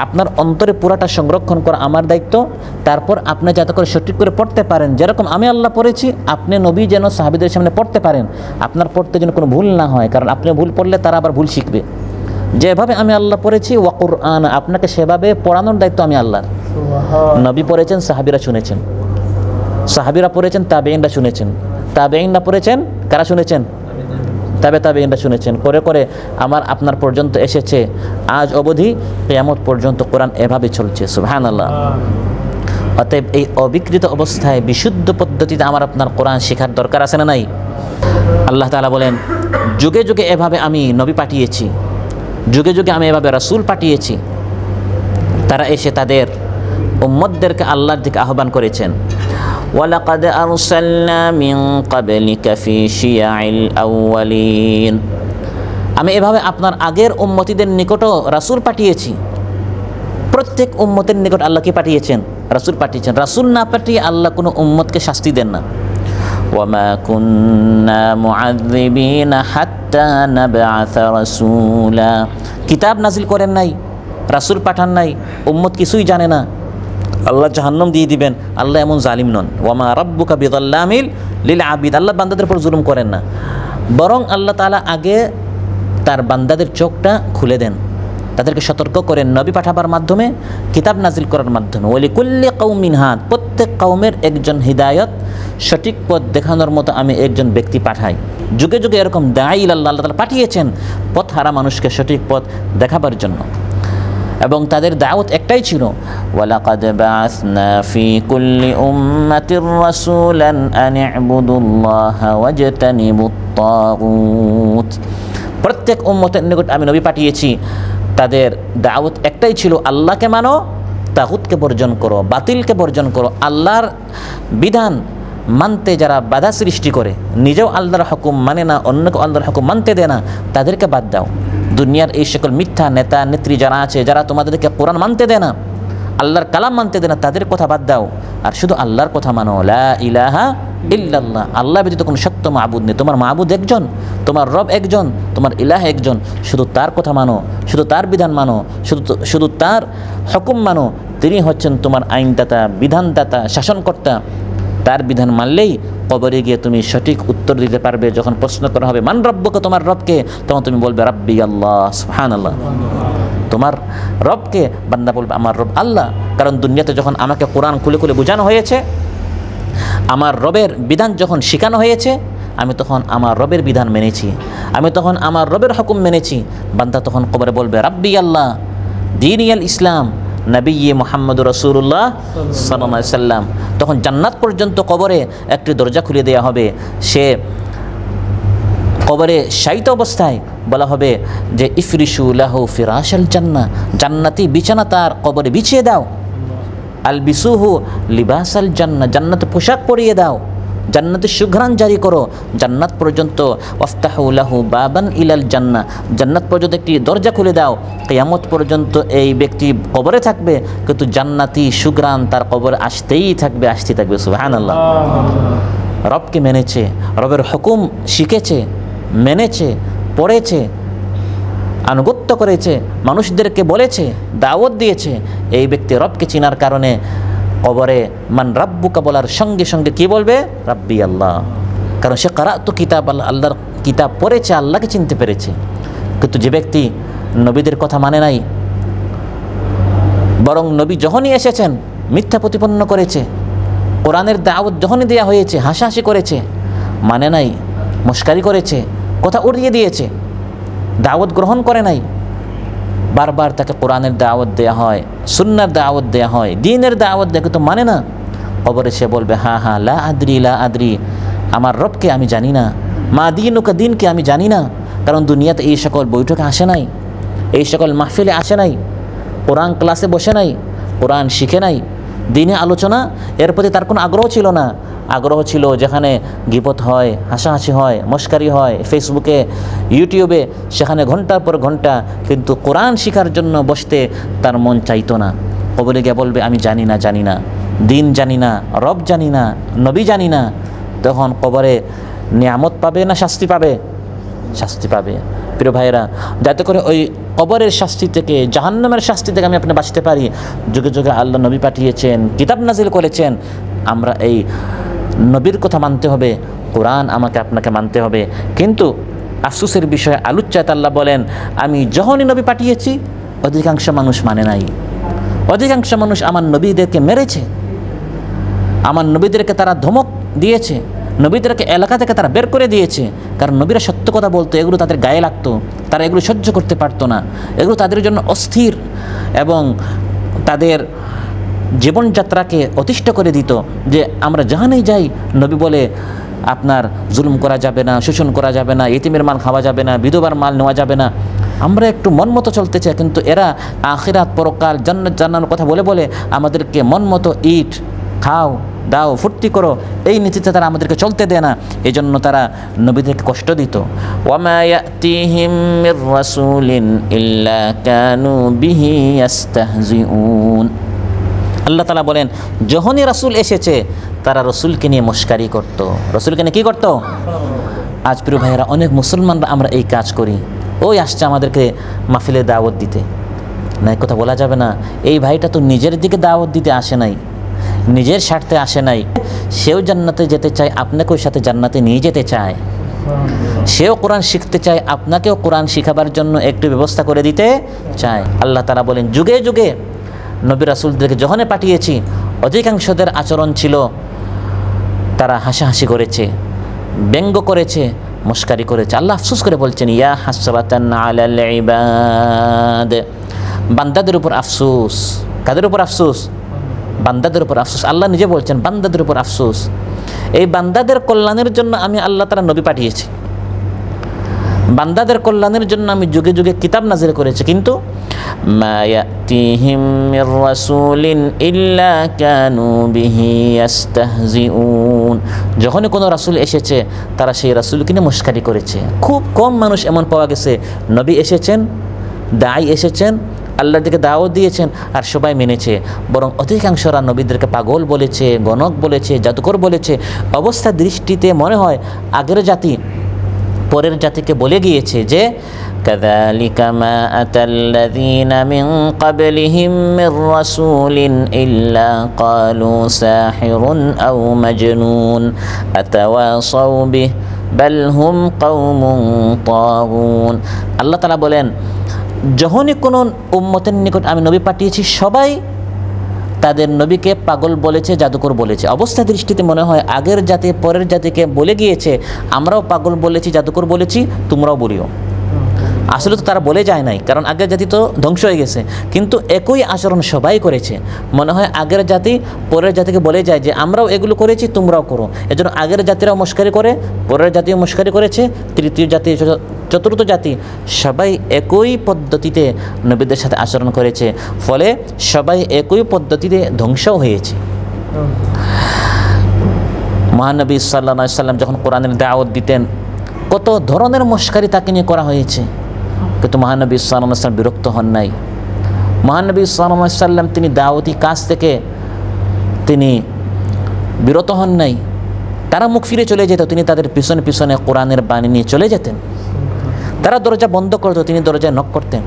আপনার অন্তরে পুরাটা সংরক্ষণ করা আমার দায়িত্ব। তারপর আপনি যাতে করে সঠিক করে পড়তে পারেন, যেরকম আমি আল্লাহ পড়েছি আপনি নবী যেন সাহাবীদের সামনে পড়তে পারেন, আপনার পড়তে যেন কোনো ভুল না হয়, কারণ আপনি ভুল পড়লে তারা আবার ভুল শিখবে। যেভাবে আমি আল্লাহ পড়েছি ওয়া কুরআন, আপনাকে সেভাবে পড়ানোর দায়িত্ব আমি আল্লাহর। নবী পড়েছেন, সাহাবীরা শুনেছেন, সাহাবীরা পড়েছেন, তাবেঈনরা শুনেছেন, তাবেঈনরা পড়েছেন, কারা শুনেছেন? তাবেঈনরা শুনেছেন। করে করে আমার আপনার পর্যন্ত এসেছে, আজ অবধি কিয়ামত পর্যন্ত কোরআন এভাবে চলছে। সুবহানাল্লাহ। অতএব এই অবিকৃত অবস্থায় বিশুদ্ধ পদ্ধতিতে আমার আপনার কোরআন শেখার দরকার আছে না নাই? আল্লাহ তাআলা বলেন, যুগে যুগে এভাবে আমি নবী পাঠিয়েছি, যুগে যুগে আমি এভাবে রাসূল পাঠিয়েছি, তারা এসে তাদের উম্মতদেরকে আল্লাহর দিকে আহ্বান করেছেন। ওয়ালাকাদ আরসালনা মিন ক্বাবলিকা ফি শিয়াইল আউয়ালিন, আমি এভাবে আপনার আগের উম্মতিদের নিকটও রাসূল পাঠিয়েছি। প্রত্যেক উম্মতের নিকট আল্লাহ কি পাঠিয়েছেন? রাসূল পাঠিয়েছেন। রাসূল না পাঠিয়ে আল্লাহ কোনো উম্মতকে শাস্তি দেন না। ওয়ামা কুন্না মুআযযিবিনা হাত্তা নাবআসা রাসূলা, কিতাব নাজিল করেন নাই, রাসূল পাঠান নাই, উম্মত কিছুই জানে না, আল্লাহ জাহান্নাম দিয়ে দিবেন। আল্লাহ এমন জালিম নন। ওয়ামা রাব্বুকা বিযাল্লামিল লিল আবিদ, আল্লাহ বান্দাদের উপর জুলুম করেন না, বরং আল্লাহ তাআলা আগে তার বান্দাদের চোখটা খুলে দেন, তাদেরকে সতর্ক করেন নবী পাঠাবার মাধ্যমে, কিতাব নাজিল করার মাধ্যমে। ওয়ালিকুল্লি কওমিন হাদ, প্রত্যেক কওমের একজন হিদায়ত, সঠিক পথ দেখানোর মতো আমি একজন ব্যক্তি পাঠাই। যুগে যুগে এরকম দাঈ আল্লাহ তাআলা পাঠিয়েছেন পথ হারা মানুষকে সঠিক পথ দেখাবার জন্য, এবং তাদের দাওয়াত একটাই ছিল, ওয়ালাকাদ বাআসনা ফি কুল্লি উম্মাতির রাসূলান আন ইবুদুল্লাহা ওয়াজতানিবুত الطاغوت প্রত্যেক উম্মতের নিকট আমি নবী পাঠিয়েছি, তাদের দাওয়াত একটাই ছিল, আল্লাহকে মানো, তাগুতকে বর্জন করো, বাতিলকে বর্জন করো। আল্লাহর বিধান মানতে যারা বাধা সৃষ্টি করে, নিজেও আল্লাহর হুকুম মানে না, অন্যকে আল্লাহর হুকুম মানতে দেয় না, তাদেরকে বাদ দাও। দুনিয়ার এই সকল মিথ্যা নেতা নেত্রী যারা আছে, যারা তোমাদেরকে কোরআন মানতে দেয় না, আল্লাহর কালাম মানতে দেয় না, তাদের কথা বাদ দাও, আর শুধু আল্লাহর কথা মানো। লা ইলাহা ইল্লাল্লাহ, আল্লাহ ব্যতীত কোনো সত্য মাবুদ নেই। তোমার মাবুদ একজন, তোমার রব একজন, তোমার ইলাহ একজন, শুধু তার কথা মানো, শুধু তার বিধান মানো, শুধু তার হুকুম মানো। তিনি হচ্ছেন তোমার আইনদাতা, বিধানদাতা, শাসনকর্তা। তার বিধান মানলেই কবরে গিয়ে তুমি সঠিক উত্তর দিতে পারবে। যখন প্রশ্ন করা হবে মান রব্বুকা, তোমার রবকে, তখন তুমি বলবে রাব্বি আল্লাহ, সুবহানাল্লাহ। তোমার রবকে, বান্দা বলবে আমার রব আল্লাহ। কারণ দুনিয়াতে যখন আমাকে কোরআন খুলে খুলে বোঝানো হয়েছে, আমার রবের বিধান যখন শেখানো হয়েছে, আমি তখন আমার রবের বিধান মেনেছি, আমি তখন আমার রবের হুকুম মেনেছি। বান্দা তখন কবরে বলবে রাব্বি আল্লাহ, দীনিয়াল ইসলাম, নবী মুহাম্মদুর রাসূলুল্লাহ সাল্লাল্লাহু আলাইহি সাল্লাম। তখন জান্নাত পর্যন্ত কবরে একটি দরজা খুলে দেওয়া হবে। সে কবরে শায়িত অবস্থায় বলা হবে যে ইফরিশু লাহু ফিরাশাল জান্নাহ, জান্নাতি বিছানা তার কবরে বিছিয়ে দাও। আলবিসুহু লিবাসাল জান্নাহ, জান্নাতে পোশাক পরিয়ে দাও, জান্নাতে সুঘ্রাণ জারি করো। জান্নাত পর্যন্ত ওয়াফতাহু লাহু বাবান ইলাল জান্নাহ, জান্নাত পর্যন্ত একটি দরজা খুলে দাও। কিয়ামত পর্যন্ত এই ব্যক্তি কবরে থাকবে, কিন্তু জান্নাতি সুঘ্রাণ তার কবরে আসতেই থাকবে, আসতেই থাকবে। সুবহানাল্লাহ। রবকে মেনেছে, রবের হুকুম শিখেছে, মেনেছে, পড়েছে, আনুগত্য করেছে, মানুষদেরকে বলেছে, দাওয়াত দিয়েছে, এই ব্যক্তি রবকে চিনার কারণে কবরে মান রাব্বুকা বলার সঙ্গে সঙ্গে কি বলবে? রাব্বি আল্লাহ। কারণ সে কারাতু কিতাব, আল্লাহর কিতাব পড়েছে, আল্লাহকে চিনতে পেরেছে। কিন্তু যে ব্যক্তি নবীদের কথা মানে নাই, বরং নবী যখনই এসেছেন মিথ্যা প্রতিপন্ন করেছে, কোরআনের দাওয়াত যখনই দেওয়া হয়েছে হাসাহাসি করেছে, মানে নাই, মস্কারি করেছে, কথা উড়িয়ে দিয়েছে, দাওয়াত গ্রহণ করে নাই, বারবার তাকে কোরআনের দাওয়াত দেয়া হয়, সুন্নার দাওয়াত দেয়া হয়, দ্বীনের দাওয়াত দেয়া, কিন্তু মানে না। কবরে সে বলবে হা হা লা আদরি, লা আদরি, আমার রবকে আমি জানি না, মা দীনুকা, দিনকে আমি জানি না। কারণ দুনিয়াতে এই সকল বৈঠকে আসে নাই, এই সকল মাহফিলে আসে নাই, কোরআন ক্লাসে বসে নাই, কোরআন শিখে নাই, দিনে আলোচনা এর প্রতি তার কোনো আগ্রহ ছিল না। আগ্রহ ছিল যেখানে গীবত হয়, হাসাহাসি হয়, মস্কারি হয়, ফেসবুকে, ইউটিউবে, সেখানে ঘন্টার পর ঘন্টা, কিন্তু কোরআন শিখার জন্য বসতে তার মন চাইতো না। কবরে গিয়ে বলবে আমি জানি না, জানি না, দিন জানি না, রব জানি না, নবী জানি না। তখন কবরে নিয়ামত পাবে না শাস্তি পাবে? শাস্তি পাবে। প্রিয় ভাইরা, যাতে করে ওই কবরের শাস্তি থেকে, জাহান্নামের শাস্তি থেকে আমি আপনি বাঁচতে পারি, যুগে যুগে আল্লাহ নবী পাঠিয়েছেন, কিতাব নাজিল করেছেন। আমরা এই নবীর কথা মানতে হবে, কোরআন আমাকে আপনাকে মানতে হবে। কিন্তু আফসোসের বিষয়ে আলুচ্চাত আল্লাহ বলেন, আমি যখনই নবী পাঠিয়েছি অধিকাংশ মানুষ মানে নাই, অধিকাংশ মানুষ আমার নবীদেরকে মেরেছে, আমার নবীদেরকে তারা ধমক দিয়েছে, নবীদেরকে এলাকা থেকে তারা বের করে দিয়েছে। কারণ নবীরা সত্য কথা বলতো, এগুলো তাদের গায়ে লাগতো, তারা এগুলো সহ্য করতে পারতো না, এগুলো তাদের জন্য অস্থির এবং তাদের জীবনযাত্রাকে অতিষ্ঠ করে দিত। যে আমরা যেখানেই যাই নবী বলে আপনার জুলুম করা যাবে না, শোষণ করা যাবে না, ইতিমের মাল খাওয়া যাবে না, বিধবার মাল নেওয়া যাবে না। আমরা একটু মন মতো চলতে চাই, কিন্তু এরা আখিরাত, পরকাল, জান্নাত জান্নাতের কথা বলে বলে আমাদেরকে মন মতো ইট খাও, দাও, ফুর্তি করো, এই নীতিতে তারা আমাদেরকে চলতে দেয় না। এই জন্য তারা নবীদেরকে কষ্ট দিত। ওয়ামা ইয়াতিহিম মির রাসূলিন ইল্লা কানু বিহি ইস্তাহজিউন। আল্লাহ তাআলা বলেন, যখনই রাসূল এসেছে তারা রাসূলকে নিয়ে মস্কারি করত। রাসূলকে নিয়ে কী করত? আজ প্রিয় ভাইয়েরা, অনেক মুসলমানরা আমরা এই কাজ করি। ওই আসছে আমাদেরকে মাহফিলে দাওয়াত দিতে, না কথা বলা যাবে না, এই ভাইটা তো নিজের দিকে দাওয়াত দিতে আসে নাই, নিজের স্বার্থে আসে নাই, সেও জান্নাতে যেতে চায়, আপনাকেও সাথে জান্নাতে নিয়ে যেতে চায়, সেও কোরআন শিখতে চায়, আপনাকেও কোরআন শিখাবার জন্য একটু ব্যবস্থা করে দিতে চায়। আল্লাহ তাআলা বলেন, যুগে যুগে নবী রাসূলদেরকে যখনই পাঠিয়েছি অধিকাংশদের আচরণ ছিল তারা হাসাহাসি করেছে, ব্যঙ্গ করেছে, মস্কারি করেছে। আল্লাহ আফসোস করে বলছেন, ইয়া হাসরাতান আলাল ইবাদ, বান্দাদের উপর আফসোস। কাদের উপর আফসোস? বান্দাদের উপর আফসোস। আল্লাহ নিজে বলছেন বান্দাদের উপর আফসোস। এই বান্দাদের কল্যাণের জন্য আমি আল্লাহ তাআলা নবী পাঠিয়েছি। বান্দাদের কল্যাণের জন্য আমি যুগে যুগে কিতাব নাজিল করেছি, কিন্তু মা ইয়াতিহিম মির রাসূলিন ইল্লা কানু বিহি ইস্তাহজিউন, যখনই কোনো রাসূল এসেছে তারা সেই রাসূলকে নিয়ে মস্কারি করেছে। খুব কম মানুষ এমন পাওয়া গেছে নবী এসেছেন, দাঈ এসেছেন, আল্লাহর দিকে দাওয়াত দিয়েছেন আর সবাই মেনেছে, বরং অধিকাংশরা নবীদেরকে পাগল বলেছে, গণক বলেছে, জাদুকর বলেছে। অবস্থা দৃষ্টিতে মনে হয় আগের জাতি পরের জাতিকে বলে গিয়েছে যে কাযালিকা মা আতাল্লাযীনা মিন ক্বাবলিহিম মির রাসূলিন ইল্লা ক্বালু সাহিরুন আও মাজনুন আতাওয়াসাউ বিহি বাল হুম কওমুন তাগুন। আল্লাহ তাআলা বলেন, যখনই কোনো উম্মতের নিকট আমি নবী পাঠিয়েছি সবাই তাদের নবীকে পাগল বলেছে, জাদুকর বলেছে। অবস্থা দৃষ্টিতে মনে হয় আগের জাতি পরের জাতিকে বলে গিয়েছে আমরাও পাগল বলেছি, জাদুকর বলেছি, তোমরাও বলিও। আসলে তো তারা বলে যায় নাই, কারণ আগের জাতি তো ধ্বংস হয়ে গেছে, কিন্তু একই আচরণ সবাই করেছে। মনে হয় আগের জাতি পরের জাতিকে বলে যায় যে আমরাও এগুলো করেছি, তোমরাও করো। এজন্য আগের জাতিরাও মস্কারি করে, পরের জাতিও মস্কারি করেছে, তৃতীয় জাতি চতুর্থ জাতি সবাই একই পদ্ধতিতে নবীদের সাথে আচরণ করেছে, ফলে সবাই একই পদ্ধতিতে ধ্বংসও হয়েছে। মহানবী সাল্লাল্লাহু আলাইহি সাল্লাম যখন কোরআনের দাওয়াত দিতেন কত ধরনের মস্কারি তাকে নিয়ে করা হয়েছে, কিন্তু মহানবী সাল্লাল্লাহু আলাইহি সাল্লাম বিরক্ত হন নাই। মহানবী সাল্লাল্লাহু আলাইহি সাল্লাম তিনি দাওয়াতি কাজ থেকে তিনি বিরত হন নাই। তারা মুখ ফিরে চলে যেত, তিনি তাদের পিছনে পিছনে কোরআনের বাণী নিয়ে চলে যেতেন। তারা দরজা বন্ধ করত, তিনি দরজায় নক করতেন।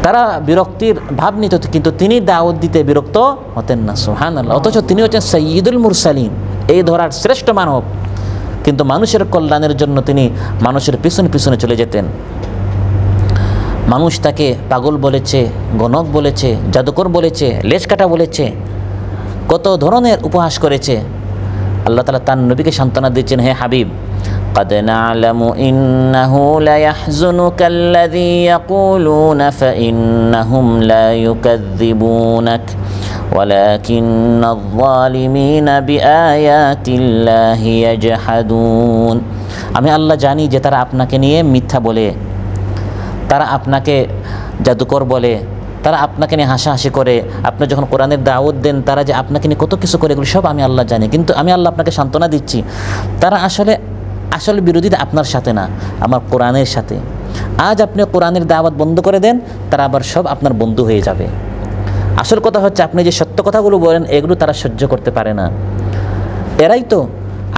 তারা বিরক্তির ভাব নিত, কিন্তু তিনি দাওয়াত দিতে বিরক্ত হতেন না। সুবহানাল্লাহ। অথচ তিনি হচ্ছেন সাইয়্যিদুল মুরসালিন, এই ধরার শ্রেষ্ঠ মানব, কিন্তু মানুষের কল্যাণের জন্য তিনি মানুষের পিছনে পিছনে চলে যেতেন। মানুষ তাকে পাগল বলেছে, গণক বলেছে, জাদুকর বলেছে, লেজ কাটা বলেছে, কত ধরনের উপহাস করেছে। আল্লাহ তাআলা তার নবীকে সান্ত্বনা দিচ্ছেন, হে হাবিব, قد نعلم إنه ليحزنك الذي يقولون فإنهم لا يكذبونك ولكن الظالمين بآيات الله يجحدون। আমি আল্লাহ জানি যে তারা আপনাকে নিয়ে মিথ্যা বলে, তারা আপনাকে জাদুকর বলে, তারা আপনাকে নিয়ে হাসাহাসি করে। আপনি যখন কোরআনের দাওয়াত দেন তারা যে আপনাকে নিয়ে কত কিছু করে, এগুলো সব আমি আল্লাহ জানি। কিন্তু আমি আল্লাহ আপনাকে সান্ত্বনা দিচ্ছি, তারা আসলে বিরোধিতা আপনার সাথে না, আমার কোরআনের সাথে। আজ আপনি কোরআনের দাওয়াত বন্ধ করে দেন, তারা আবার সব আপনার বন্ধু হয়ে যাবে। আসল কথা হচ্ছে আপনি যে সত্য কথাগুলো বলেন এগুলো তারা সহ্য করতে পারে না। এরাই তো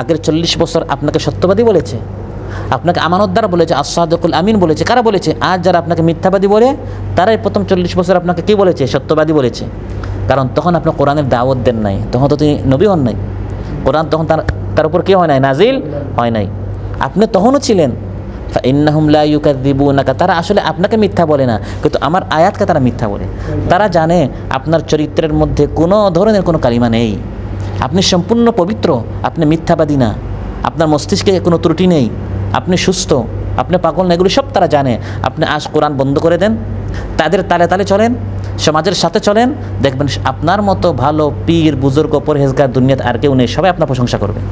আগের 40 বছর আপনাকে সত্যবাদী বলেছে, আপনাকে আমানতদার বলেছে, আস-সাদিকুল আমিন বলেছে। কারা বলেছে? আজ যারা আপনাকে মিথ্যাবাদী বলে তারাই প্রথম 40 বছর আপনাকে কি বলেছে? সত্যবাদী বলেছে। কারণ তখন আপনি কোরআনের দাওয়াত দেন নাই, তখন তো তিনি নবী হন নাই, কোরআন তখন তার উপর কি হয় নাই? নাজিল হয় নাই। আপনি তখনও ছিলেন। ফাইন্নাহুম লা ইউকাযযিবুনাকা, তারা আসলে আপনাকে মিথ্যা বলে না, কিন্তু আমার আয়াতকে তারা মিথ্যা বলে। তারা জানে আপনার চরিত্রের মধ্যে কোনো ধরনের কোনো কালিমা নেই, আপনি সম্পূর্ণ পবিত্র, আপনি মিথ্যাবাদী না, আপনার মস্তিষ্কে কোনো ত্রুটি নেই, আপনি সুস্থ, আপনি পাগল না, এগুলো সব তারা জানে। আপনি আজ কোরআন বন্ধ করে দেন, তাদের তালে তালে চলেন, সমাজের সাথে চলেন, দেখবেন আপনার মতো ভালো পীর বুজুর্গ পরহেজগার দুনিয়াতে আর কেউ নেই, সবাই আপনার প্রশংসা করবে।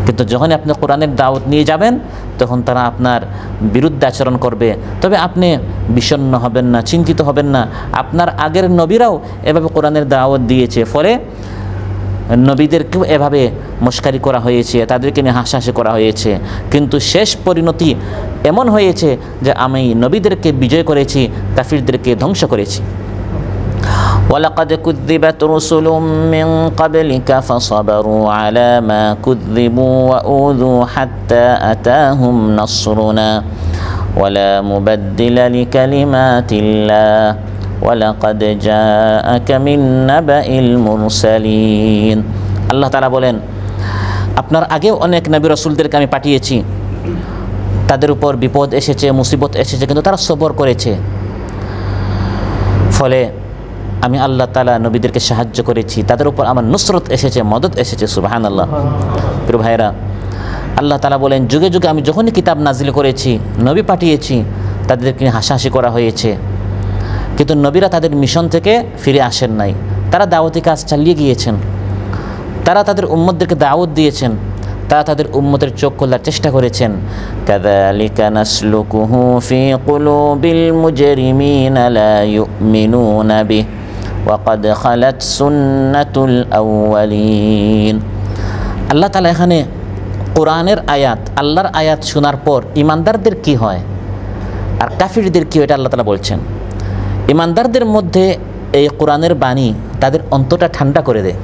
কিন্তু যখনই আপনি কোরআনের দাওয়াত নিয়ে যাবেন তখন তারা আপনার বিরুদ্ধে আচরণ করবে। তবে আপনি বিষণ্ণ হবেন না, চিন্তিত হবেন না। আপনার আগের নবীরাও এভাবে কোরআনের দাওয়াত দিয়েছে, ফলে নবীদেরকেও এভাবে মস্কারি করা হয়েছে, তাদেরকে নিয়ে হাসাহাসি করা হয়েছে। কিন্তু শেষ পরিণতি এমন হয়েছে যে আমি নবীদেরকে বিজয় করেছি, কাফিরদেরকে ধ্বংস করেছি। ولقد كذبت رسل من قبلك فصبروا على ما كذبوا وأوذوا حتى أتاهم نصرنا ولا مبدل لكلمات الله ولقد جاءك من نبأ المرسلين। আল্লাহ তাআলা বলেন, আপনার আগেও অনেক নবী রাসূলদেরকে আমি পাঠিয়েছি, তাদের উপর বিপদ এসেছে, মুসিবত এসেছে, কিন্তু তারা সবর করেছে। ফলে আমি আল্লাহ তাআলা নবীদেরকে সাহায্য করেছি, তাদের উপর আমার নুসরত এসেছে, মদদ এসেছে। সুবহানাল্লাহ। প্রিয় ভাইরা, আল্লাহ তাআলা বলেন, যুগে যুগে আমি যখনই কিতাব নাজিল করেছি, নবী পাঠিয়েছি, তাদেরকে হাসাহাসি করা হয়েছে, কিন্তু নবীরা তাদের মিশন থেকে ফিরে আসেন নাই। তারা দাওয়াতি কাজ চালিয়ে গিয়েছেন, তারা তাদের উম্মতদেরকে দাওয়াত দিয়েছেন, তারা তাদের উম্মতের চোখ খোলার চেষ্টা করেছেন। কাযালিকা নাসলুকুহু ফি কুলুবিল মুজরিমিনা লা ইউমিনুনা বিহি ওয়া ক্বাদ খালাত সুন্নাতুল আউয়ালিন। আল্লাহ তাআলা এখানে কোরআনের আয়াত, আল্লাহর আয়াত শোনার পর ইমানদারদের কি হয় আর কাফিরদের কি হয় এটা আল্লাহ তাআলা বলছেন। ইমানদারদের মধ্যে এই কোরআনের বাণী তাদের অন্তরটা ঠান্ডা করে দেয়।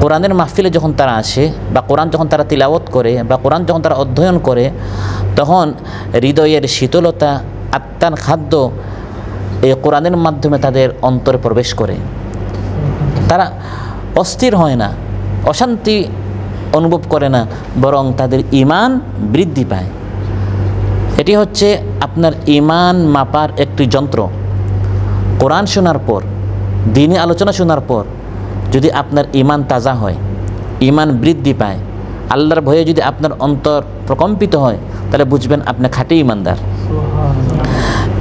কোরআনের মাহফিলে যখন তারা আসে বা কোরআন যখন তারা তিলাওয়াত করে বা কোরআন যখন তারা অধ্যয়ন করে, তখন হৃদয়ের শীতলতা, আত্মার খাদ্য এই কোরআনের মাধ্যমে তাদের অন্তরে প্রবেশ করে। তারা অস্থির হয় না, অশান্তি অনুভব করে না, বরং তাদের ঈমান বৃদ্ধি পায়। এটি হচ্ছে আপনার ঈমান মাপার একটি যন্ত্র। কোরআন শোনার পর, দ্বীনি আলোচনা শোনার পর যদি আপনার ঈমান তাজা হয়, ঈমান বৃদ্ধি পায়, আল্লাহর ভয়ে যদি আপনার অন্তর প্রকম্পিত হয়, তাহলে বুঝবেন আপনি খাঁটি ঈমানদার।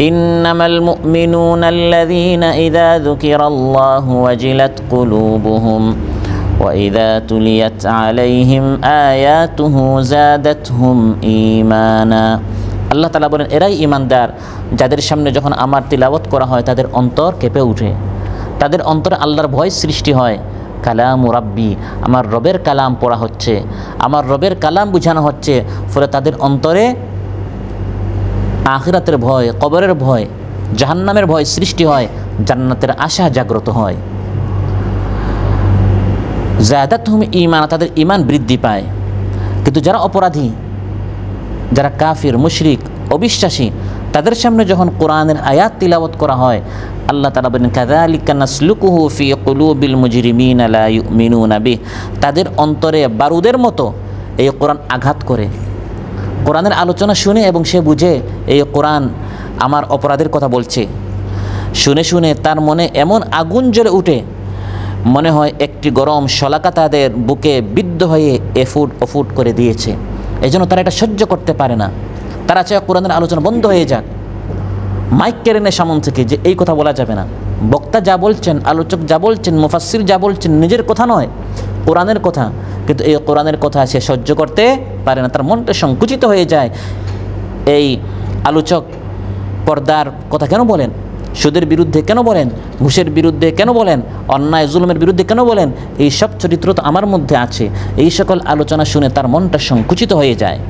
ইন্নামাল মুমিনুনা আল্লাযীনা ইযা যুকিরাল্লাহু ওয়াজিলাত কুলুবুহুম ওয়া ইযা তুলিয়াত আলাইহিম আয়াতুহু যাদাতহুম ঈমানা। আল্লাহ তাআলা বলেন, এরাই ঈমানদার যাদের সামনে যখন আমার তিলাওয়াত করা হয় তাদের অন্তর কেঁপে ওঠে, তাদের অন্তরে আল্লাহর ভয় সৃষ্টি হয়। কালাম রাব্বি, আমার রবের কালাম পড়া হচ্ছে, আমার রবের কালাম বুঝানো হচ্ছে, ফলে তাদের অন্তরে আখিরাতের ভয়, কবরের ভয়, জাহান্নামের ভয় সৃষ্টি হয়, জান্নাতের আশা জাগ্রত হয়। যাদাতহুম ঈমান, তাদের ঈমান বৃদ্ধি পায়। কিন্তু যারা অপরাধী, যারা কাফির, মুশরিক, অবিশ্বাসী, তাদের সামনে যখন কোরআনের আয়াত তিলাওয়াত করা হয়, আল্লাহ তাআলা বলেন, কাযালিকা নাসলুকুহু ফি কুলুবিল মুজরিমিনা লা ইউমিনুনা বিহি। তাদের অন্তরে বারুদের মতো এই কোরআন আঘাত করে। কোরআনের আলোচনা শুনে এবং সে বুঝে এই কোরআন আমার অপরাধের কথা বলছে, শুনে শুনে তার মনে এমন আগুন জ্বলে উঠে, মনে হয় একটি গরম শলাকা তাদের বুকে বিদ্ধ হয়ে এফুট অফুট করে দিয়েছে। এই জন্য তারা এটা সহ্য করতে পারে না। তারা চায় কোরআনের আলোচনা বন্ধ হয়ে যাক, মাইক কেড়ে নেয় সামন থেকে, যে এই কথা বলা যাবে না। বক্তা যা বলছেন, আলোচক যা বলছেন, মুফাসসির যা বলছেন, নিজের কথা নয়, কোরআনের কথা। কিন্তু এই কোরআনের কথা সে সহ্য করতে পারে না, তার মনটা সংকুচিত হয়ে যায়। এই আলোচক পর্দার কথা কেন বলেন, সুদের বিরুদ্ধে কেন বলেন, ঘুষের বিরুদ্ধে কেন বলেন, অন্যায় জুলুমের বিরুদ্ধে কেন বলেন, এই সব চরিত্র তো আমার মধ্যে আছে। এই সকল আলোচনা শুনে তার মনটা সংকুচিত হয়ে যায়।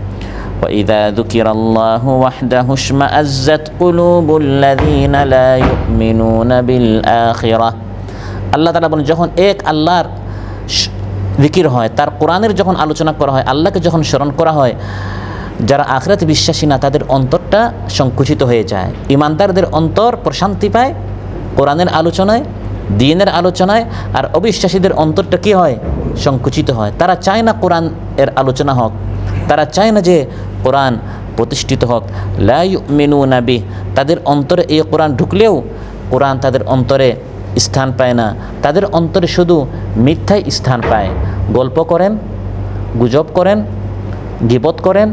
وَإِذَا ذُكِرَ اللَّهُ وَحْدَهُ اشْمَأَزَّتْ قُلُوبُ الَّذِينَ لَا يُؤْمِنُونَ بِالْآخِرَةِ। আল্লাহ তাআলা বলেন, যখন এক আল্লাহর জিকির হয়, তার কোরআনের যখন আলোচনা করা হয়, আল্লাহকে যখন স্মরণ করা হয়, যারা আখিরাতে বিশ্বাসী না তাদের অন্তরটা সংকুচিত হয়ে যায়। ঈমানদারদের অন্তর প্রশান্তি পায় কোরআনের আলোচনায়, দ্বীনের আলোচনায়, আর অবিশ্বাসীদের অন্তরটা কী হয়, সংকুচিত হয়। তারা চায় না কোরআন এর আলোচনা হোক, তারা চায় না যে কোরআন প্রতিষ্ঠিত হোক। লা ইউমিনুনা বিহি, তাদের অন্তরে এই কোরআন ঢুকলেও কোরআন তাদের অন্তরে স্থান পায় না। তাদের অন্তরে শুধু মিথ্যাই স্থান পায়। গল্প করেন, গুজব করেন, গীবত করেন,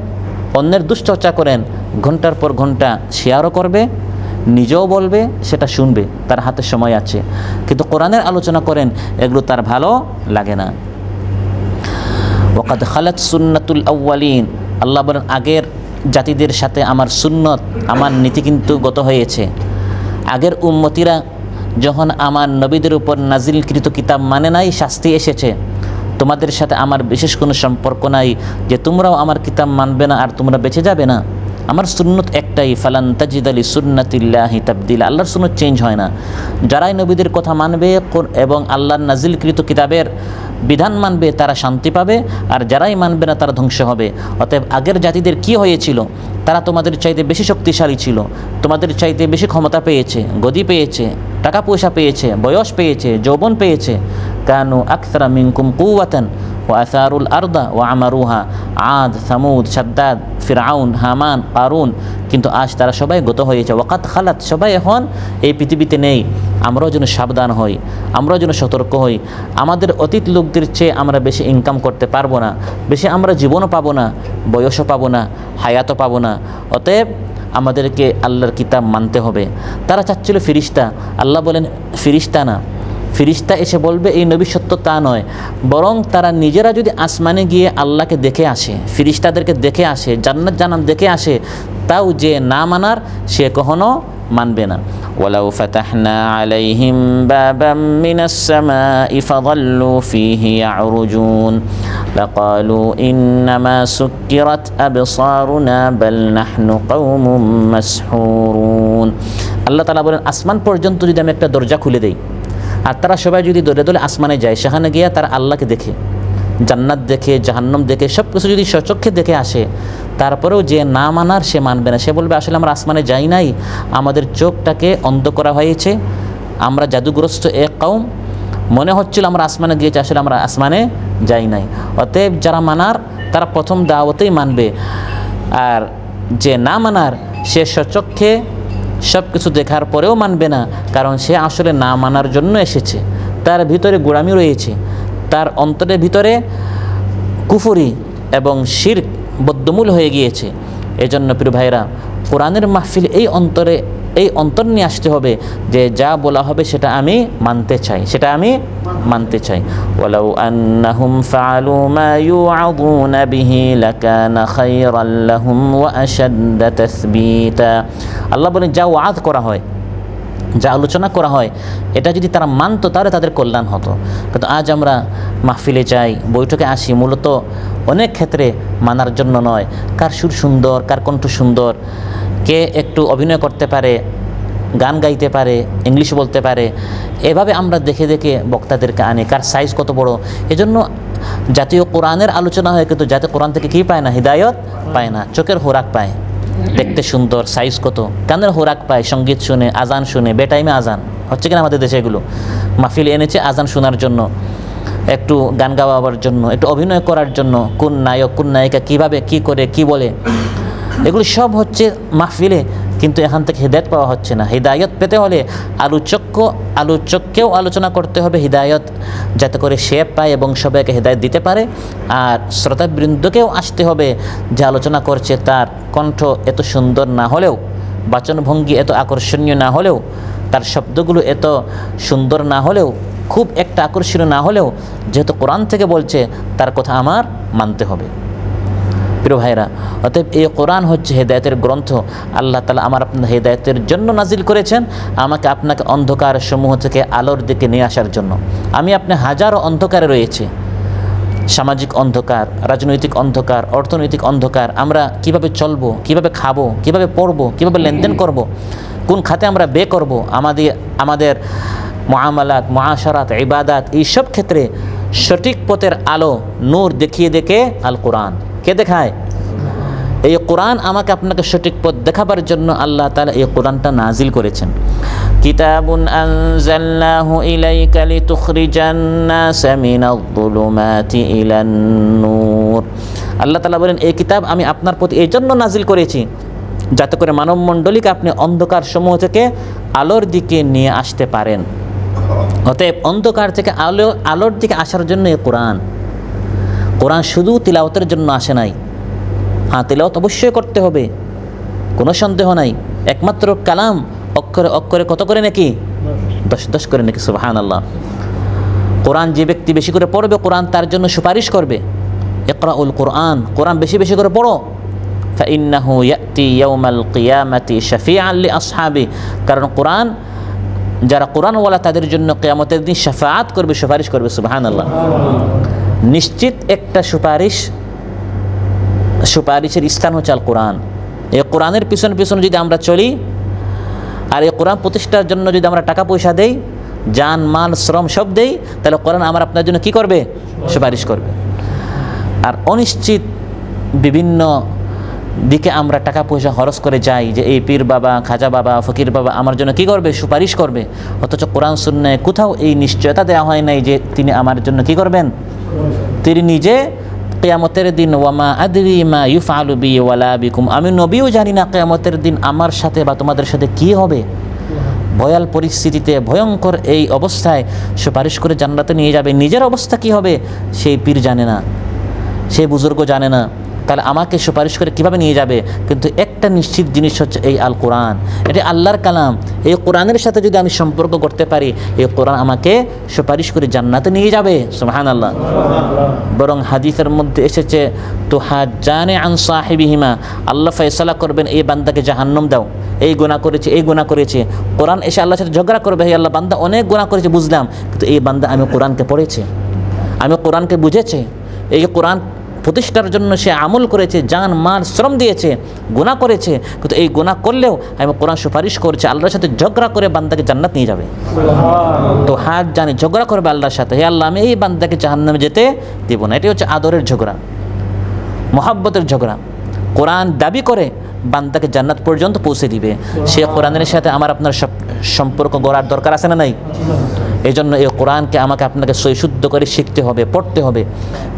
অন্যের দুশ্চর্চা করেন, ঘন্টার পর ঘন্টা শেয়ারও করবে, নিজেও বলবে, সেটা শুনবে, তার হাতে সময় আছে। কিন্তু কোরআনের আলোচনা করেন, এগুলো তার ভালো লাগে না। ওয়াকাদ খালাত সুন্নাতুল আউয়ালিন, আল্লাহ বলেন, আগের জাতিদের সাথে আমার সুন্নত, আমার নীতি কিন্তু গত হয়েছে। আগের উম্মতিরা যখন আমার নবীদের উপর নাজিলকৃত কিতাব মানে নাই, শাস্তি এসেছে। তোমাদের সাথে আমার বিশেষ কোনো সম্পর্ক নাই যে তোমরাও আমার কিতাব মানবে না আর তোমরা বেঁচে যাবে না। আমার সুন্নত একটাই, ফালান তাজিদা লিসুন্নাতিল্লাহি তাবদীলা। আল্লাহর সুন্নত চেঞ্জ হয় না। যারাই নবীদের কথা মানবে এবং আল্লাহর নাজিলকৃত কিতাবের বিধান মানবে তারা শান্তি পাবে, আর যারাই মানবে না তারা ধ্বংস হবে। অতএব আগের জাতিদের কি হয়েছিল, তারা তোমাদের চাইতে বেশি শক্তিশালী ছিল, তোমাদের চাইতে বেশি ক্ষমতা পেয়েছে, গদি পেয়েছে, টাকা পয়সা পেয়েছে, বয়স পেয়েছে, যৌবন পেয়েছে। কানু আকসারা মিনকুম কুওয়াতান ওয়া আসারুল আরদা ওয়া আমারুহা। আদ, সামুদ, সাদ্দাদ, ফিরআউন, হামান, কারুন। কিন্তু আজ তারা সবাই গত হয়েছে। ওয়াকাত খালাত, সবাই এখন এই পৃথিবীতে নেই। আমরাও যেন সাবধান হই, আমরাও যেন সতর্ক হই। আমাদের অতীত লোকদের চেয়ে আমরা বেশি ইনকাম করতে পারবো না, বেশি আমরা জীবনও পাবো না, বয়সও পাবো না, হায়াতও পাবো না। অতএব আমাদেরকে আল্লাহর কিতাব মানতে হবে। তারা চাচ্ছিল ফিরিস্তা, আল্লাহ বলেন ফিরিস্তা না, ফিরিস্তা এসে বলবে এই নবী সত্য তা নয়, বরং তারা নিজেরা যদি আসমানে গিয়ে আল্লাহকে দেখে আসে, ফিরিস্তাদেরকে দেখে আসে, জান্নাত জাহান্নাম দেখে আসে, তাও যে না মানার সে কখনো মানবে না। ওয়ালাউ ফাতাহনা আলাইহিম বাবাম মিনাস সামাই ফাযাল্লু ফীহি ইয়ারজুন লাকালু ইন্নামা সুক্কিরাত আবসারুনা বাল নাহনু কওমুম মাসহুরুন। আল্লাহ তাআলা বলেন, আসমান পর্যন্ত যদি আমি একটা দরজা খুলে দেই আর তারা সবাই যদি দলে দলে আসমানে যায়, সেখানে গিয়ে তারা আল্লাহকে দেখে, জান্নাত দেখে, জাহান্নাম দেখে, সব কিছু যদি স্বচক্ষে দেখে আসে, তারপরেও যে না মানার সে মানবে না। সে বলবে আসলে আমরা আসমানে যাই নাই, আমাদের চোখটাকে অন্ধ করা হয়েছে, আমরা জাদুগ্রস্ত এক কওম, মনে হচ্ছিল আমরা আসমানে গিয়েছি, আসলে আমরা আসমানে যাই নাই। অতএব যারা মানার তারা প্রথম দাওয়াতেই মানবে, আর যে না মানার সে স্বচক্ষে সব কিছু দেখার পরেও মানবে না, কারণ সে আসলে না মানার জন্য এসেছে, তার ভিতরে গোড়ামি রয়েছে, তার অন্তরের ভিতরে কুফরি এবং শিরক বদ্ধমূল হয়ে গিয়েছে। এজন্য প্রিয় ভাইরা, কোরআনের মাহফিল এই অন্তর নিয়ে আসতে হবে যে যা বলা হবে সেটা আমি মানতে চাই, সেটা আমি মানতে চাই। ওয়ালাউ আন্নাহুম ফাআলু মা ইউআযুনা বিহি লাকানা খায়রান লাহুম ওয়া আশাদ্দা তাসবীতা। আল্লাহ বলেন, যা ওয়াজ করা হয়, যা আলোচনা করা হয়, এটা যদি তারা মানতো তাহলে তাদের কল্যাণ হতো। কিন্তু আজ আমরা মাহফিলে যাই, বৈঠকে আসি মূলত অনেক ক্ষেত্রে মানার জন্য নয়। কার সুর সুন্দর, কার কণ্ঠ সুন্দর, কে একটু অভিনয় করতে পারে, গান গাইতে পারে, ইংলিশ বলতে পারে, এভাবে আমরা দেখে দেখে বক্তাদেরকে আনি, কার সাইজ কত বড়। এজন্য জাতীয় কোরআনের আলোচনা হয়, কিন্তু জাতীয় কোরআন থেকে কী পায় না? হিদায়ত পায় না, চোখের হোরাক পায়, দেখতে সুন্দর, সাইজ কত, কানের হোরাক পায়, সঙ্গীত শুনে, আজান শুনে, বেটাইমে আজান হচ্ছে কিনা আমাদের দেশে, এগুলো মাহফিল এনেছে আজান শোনার জন্য, একটু গান গাওয়াবার জন্য, একটু অভিনয় করার জন্য, কোন নায়ক কোন নায়িকা কীভাবে কী করে কী বলে, এগুলো সব হচ্ছে মাহফিলে, কিন্তু এখান থেকে হিদায়ত পাওয়া হচ্ছে না। হিদায়ত পেতে হলে আলোচককেও আলোচনা করতে হবে হিদায়ত, যাতে করে সে পায় এবং সবাইকে হিদায়ত দিতে পারে। আর শ্রোতাবৃন্দকেও আসতে হবে, যে আলোচনা করছে তার কণ্ঠ এত সুন্দর না হলেও, বাচনভঙ্গি এত আকর্ষণীয় না হলেও, তার শব্দগুলো এত সুন্দর না হলেও, খুব একটা আকর্ষণীয় না হলেও, যেহেতু কোরআন থেকে বলছে তার কথা আমার মানতে হবে। প্রিয় ভাইরা, অতএব এই কোরআন হচ্ছে হেদায়েতের গ্রন্থ। আল্লাহ তাআলা আমার আপনার হেদায়েতের জন্য নাজিল করেছেন, আমাকে আপনাকে অন্ধকার সমূহ থেকে আলোর দিকে নিয়ে আসার জন্য। আমি আপনি হাজারো অন্ধকারে রয়েছে, সামাজিক অন্ধকার, রাজনৈতিক অন্ধকার, অর্থনৈতিক অন্ধকার। আমরা কিভাবে চলবো, কিভাবে খাবো, কিভাবে পড়বো, কিভাবে লেনদেন করব, কোন খাতে আমরা ব্যয় করব, আমাদের মুআমালাত, মুআশারাত, ইবাদাত, এই সব ক্ষেত্রে সঠিক পথের আলো নূর দেখিয়ে দেখে আল কোরআন কে দেখায়? এই কোরআন আমাকে আপনাকে সঠিক পথ দেখাবার জন্য আল্লাহ তাআলা এই কোরআনটা নাজিল করেছেন। কিতাবুন আনজালনাহু ইলাইকা লিতুখরিজান নাসা মিনায-যুলুমাতি ইলান নূর। আল্লাহ তাআলা বলেন, এই কিতাব আমি আপনার প্রতি এই জন্য নাজিল করেছি যাতে করে মানব মণ্ডলীকে আপনি অন্ধকার সমূহ থেকে আলোর দিকে নিয়ে আসতে পারেন। অতএব অন্ধকার থেকে আলোর দিকে আসার জন্য এই কোরআন শুধু তিলাওয়াতের জন্য আসে নাই। হ্যাঁ, তিলাওয়াত অবশ্যই করতে হবে, কোনো সন্দেহ নাই। একমাত্র কালাম অক্ষরে অক্ষরে কত করে নাকি? 10 করে নাকি? সুবহানাল্লাহ। কোরআন যে ব্যক্তি বেশি করে পড়বে, কোরআন তার জন্য সুপারিশ করবে। ইকরাউল কোরআন, কোরআন বেশি বেশি করে পড়ো। ফাইন্নাহু ইয়াতি ইয়াউমাল কিয়ামাতি শাফিআন লিআসহাবি, কারণ কোরআন যারা কোরআনওয়ালা তাদের জন্য কিয়ামতের দিন শাফাআত করবে, সুপারিশ করবে। সুবহানাল্লাহ। নিশ্চিত একটা সুপারিশের স্থান হচ্ছে আল কোরআন। এই কোরআনের পিছনে পিছনে যদি আমরা চলি, আর এই কোরআন প্রতিষ্ঠার জন্য যদি আমরা টাকা পয়সা দেই, জান মাল শ্রম সব দেই, তাহলে কোরআন আমার আপনার জন্য কি করবে? সুপারিশ করবে। আর অনিশ্চিত বিভিন্ন দিকে আমরা টাকা পয়সা খরচ করে যাই, যে এই পীর বাবা, খাজা বাবা, ফকির বাবা আমার জন্য কি করবে? সুপারিশ করবে। অথচ কোরআন সুন্নাহে কোথাও এই নিশ্চয়তা দেওয়া হয় নাই যে তিনি আমার জন্য কি করবেন। তিনি নিজে কিয়ামতের দিন, ওয়ামা আদরি মা ইউফআলু বি ওয়ালা বিকুম, আমি নবীও জানি না কিয়ামতের দিন আমার সাথে বা তোমাদের সাথে কি হবে। ভয়াল পরিস্থিতিতে, ভয়ঙ্কর এই অবস্থায় সুপারিশ করে জান্নাতে নিয়ে যাবে, নিজের অবস্থা কি হবে সেই পীর জানে না, সেই বুজুর্গ জানে না, তাহলে আমাকে সুপারিশ করে কিভাবে নিয়ে যাবে? কিন্তু একটা নিশ্চিত জিনিস হচ্ছে এই আল কোরআন, এটি আল্লাহর কালাম। এই কোরআনের সাথে যদি আমি সম্পর্ক করতে পারি, এই কোরআন আমাকে সুপারিশ করে জান্নাতে নিয়ে যাবে। সুবহানাল্লাহ। বরং হাদিসের মধ্যে এসেছে তো হাজ্জানে আন সাহিবিহিমা, আল্লাহ ফয়সালা করবেন এই বান্দাকে জাহান্নাম দাও, এই গুনাহ করেছে, এই গুনাহ করেছে। কোরআন এসে আল্লাহর সাথে ঝগড়া করবে, হে আল্লাহ, বান্দা অনেক গুনাহ করেছে বুঝলাম, কিন্তু এই বান্দা আমি কোরআনকে পড়েছে, আমি কোরআনকে বুঝেছে, এই কোরআন প্রতিষ্ঠার জন্য সে আমল করেছে, জান মাল শ্রম দিয়েছে, গুনাহ করেছে, কিন্তু এই গুনাহ করলেও আমি কোরআন সুপারিশ করছে, আল্লাহর সাথে ঝগড়া করে বান্দাকে জান্নাত নিয়ে যাবে। তো হাত জানে ঝগড়া করবে আল্লাহর সাথে, হে আল্লাহ আমি এই বান্দাকে জাহান্নামে যেতে দেব না। এটি হচ্ছে আদরের ঝগড়া, মহাব্বতের ঝগড়া। কোরআন দাবি করে বান্দাকে জান্নাত পর্যন্ত পৌঁছে দিবে। সে কোরআনের সাথে আমার আপনার সম্পর্ক গড়ার দরকার আছে না নাই? এই জন্য এই কোরআনকে আমাকে আপনাকে সৈশুদ্ধ করে শিখতে হবে, পড়তে হবে।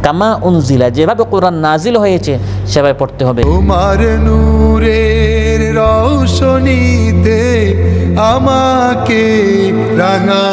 কামা উনজিলা, যেভাবে কোরআন নাজিল হয়েছে সেভাবে পড়তে হবে। তোমার নূরের রৌশনীতে আমাকে রাঙা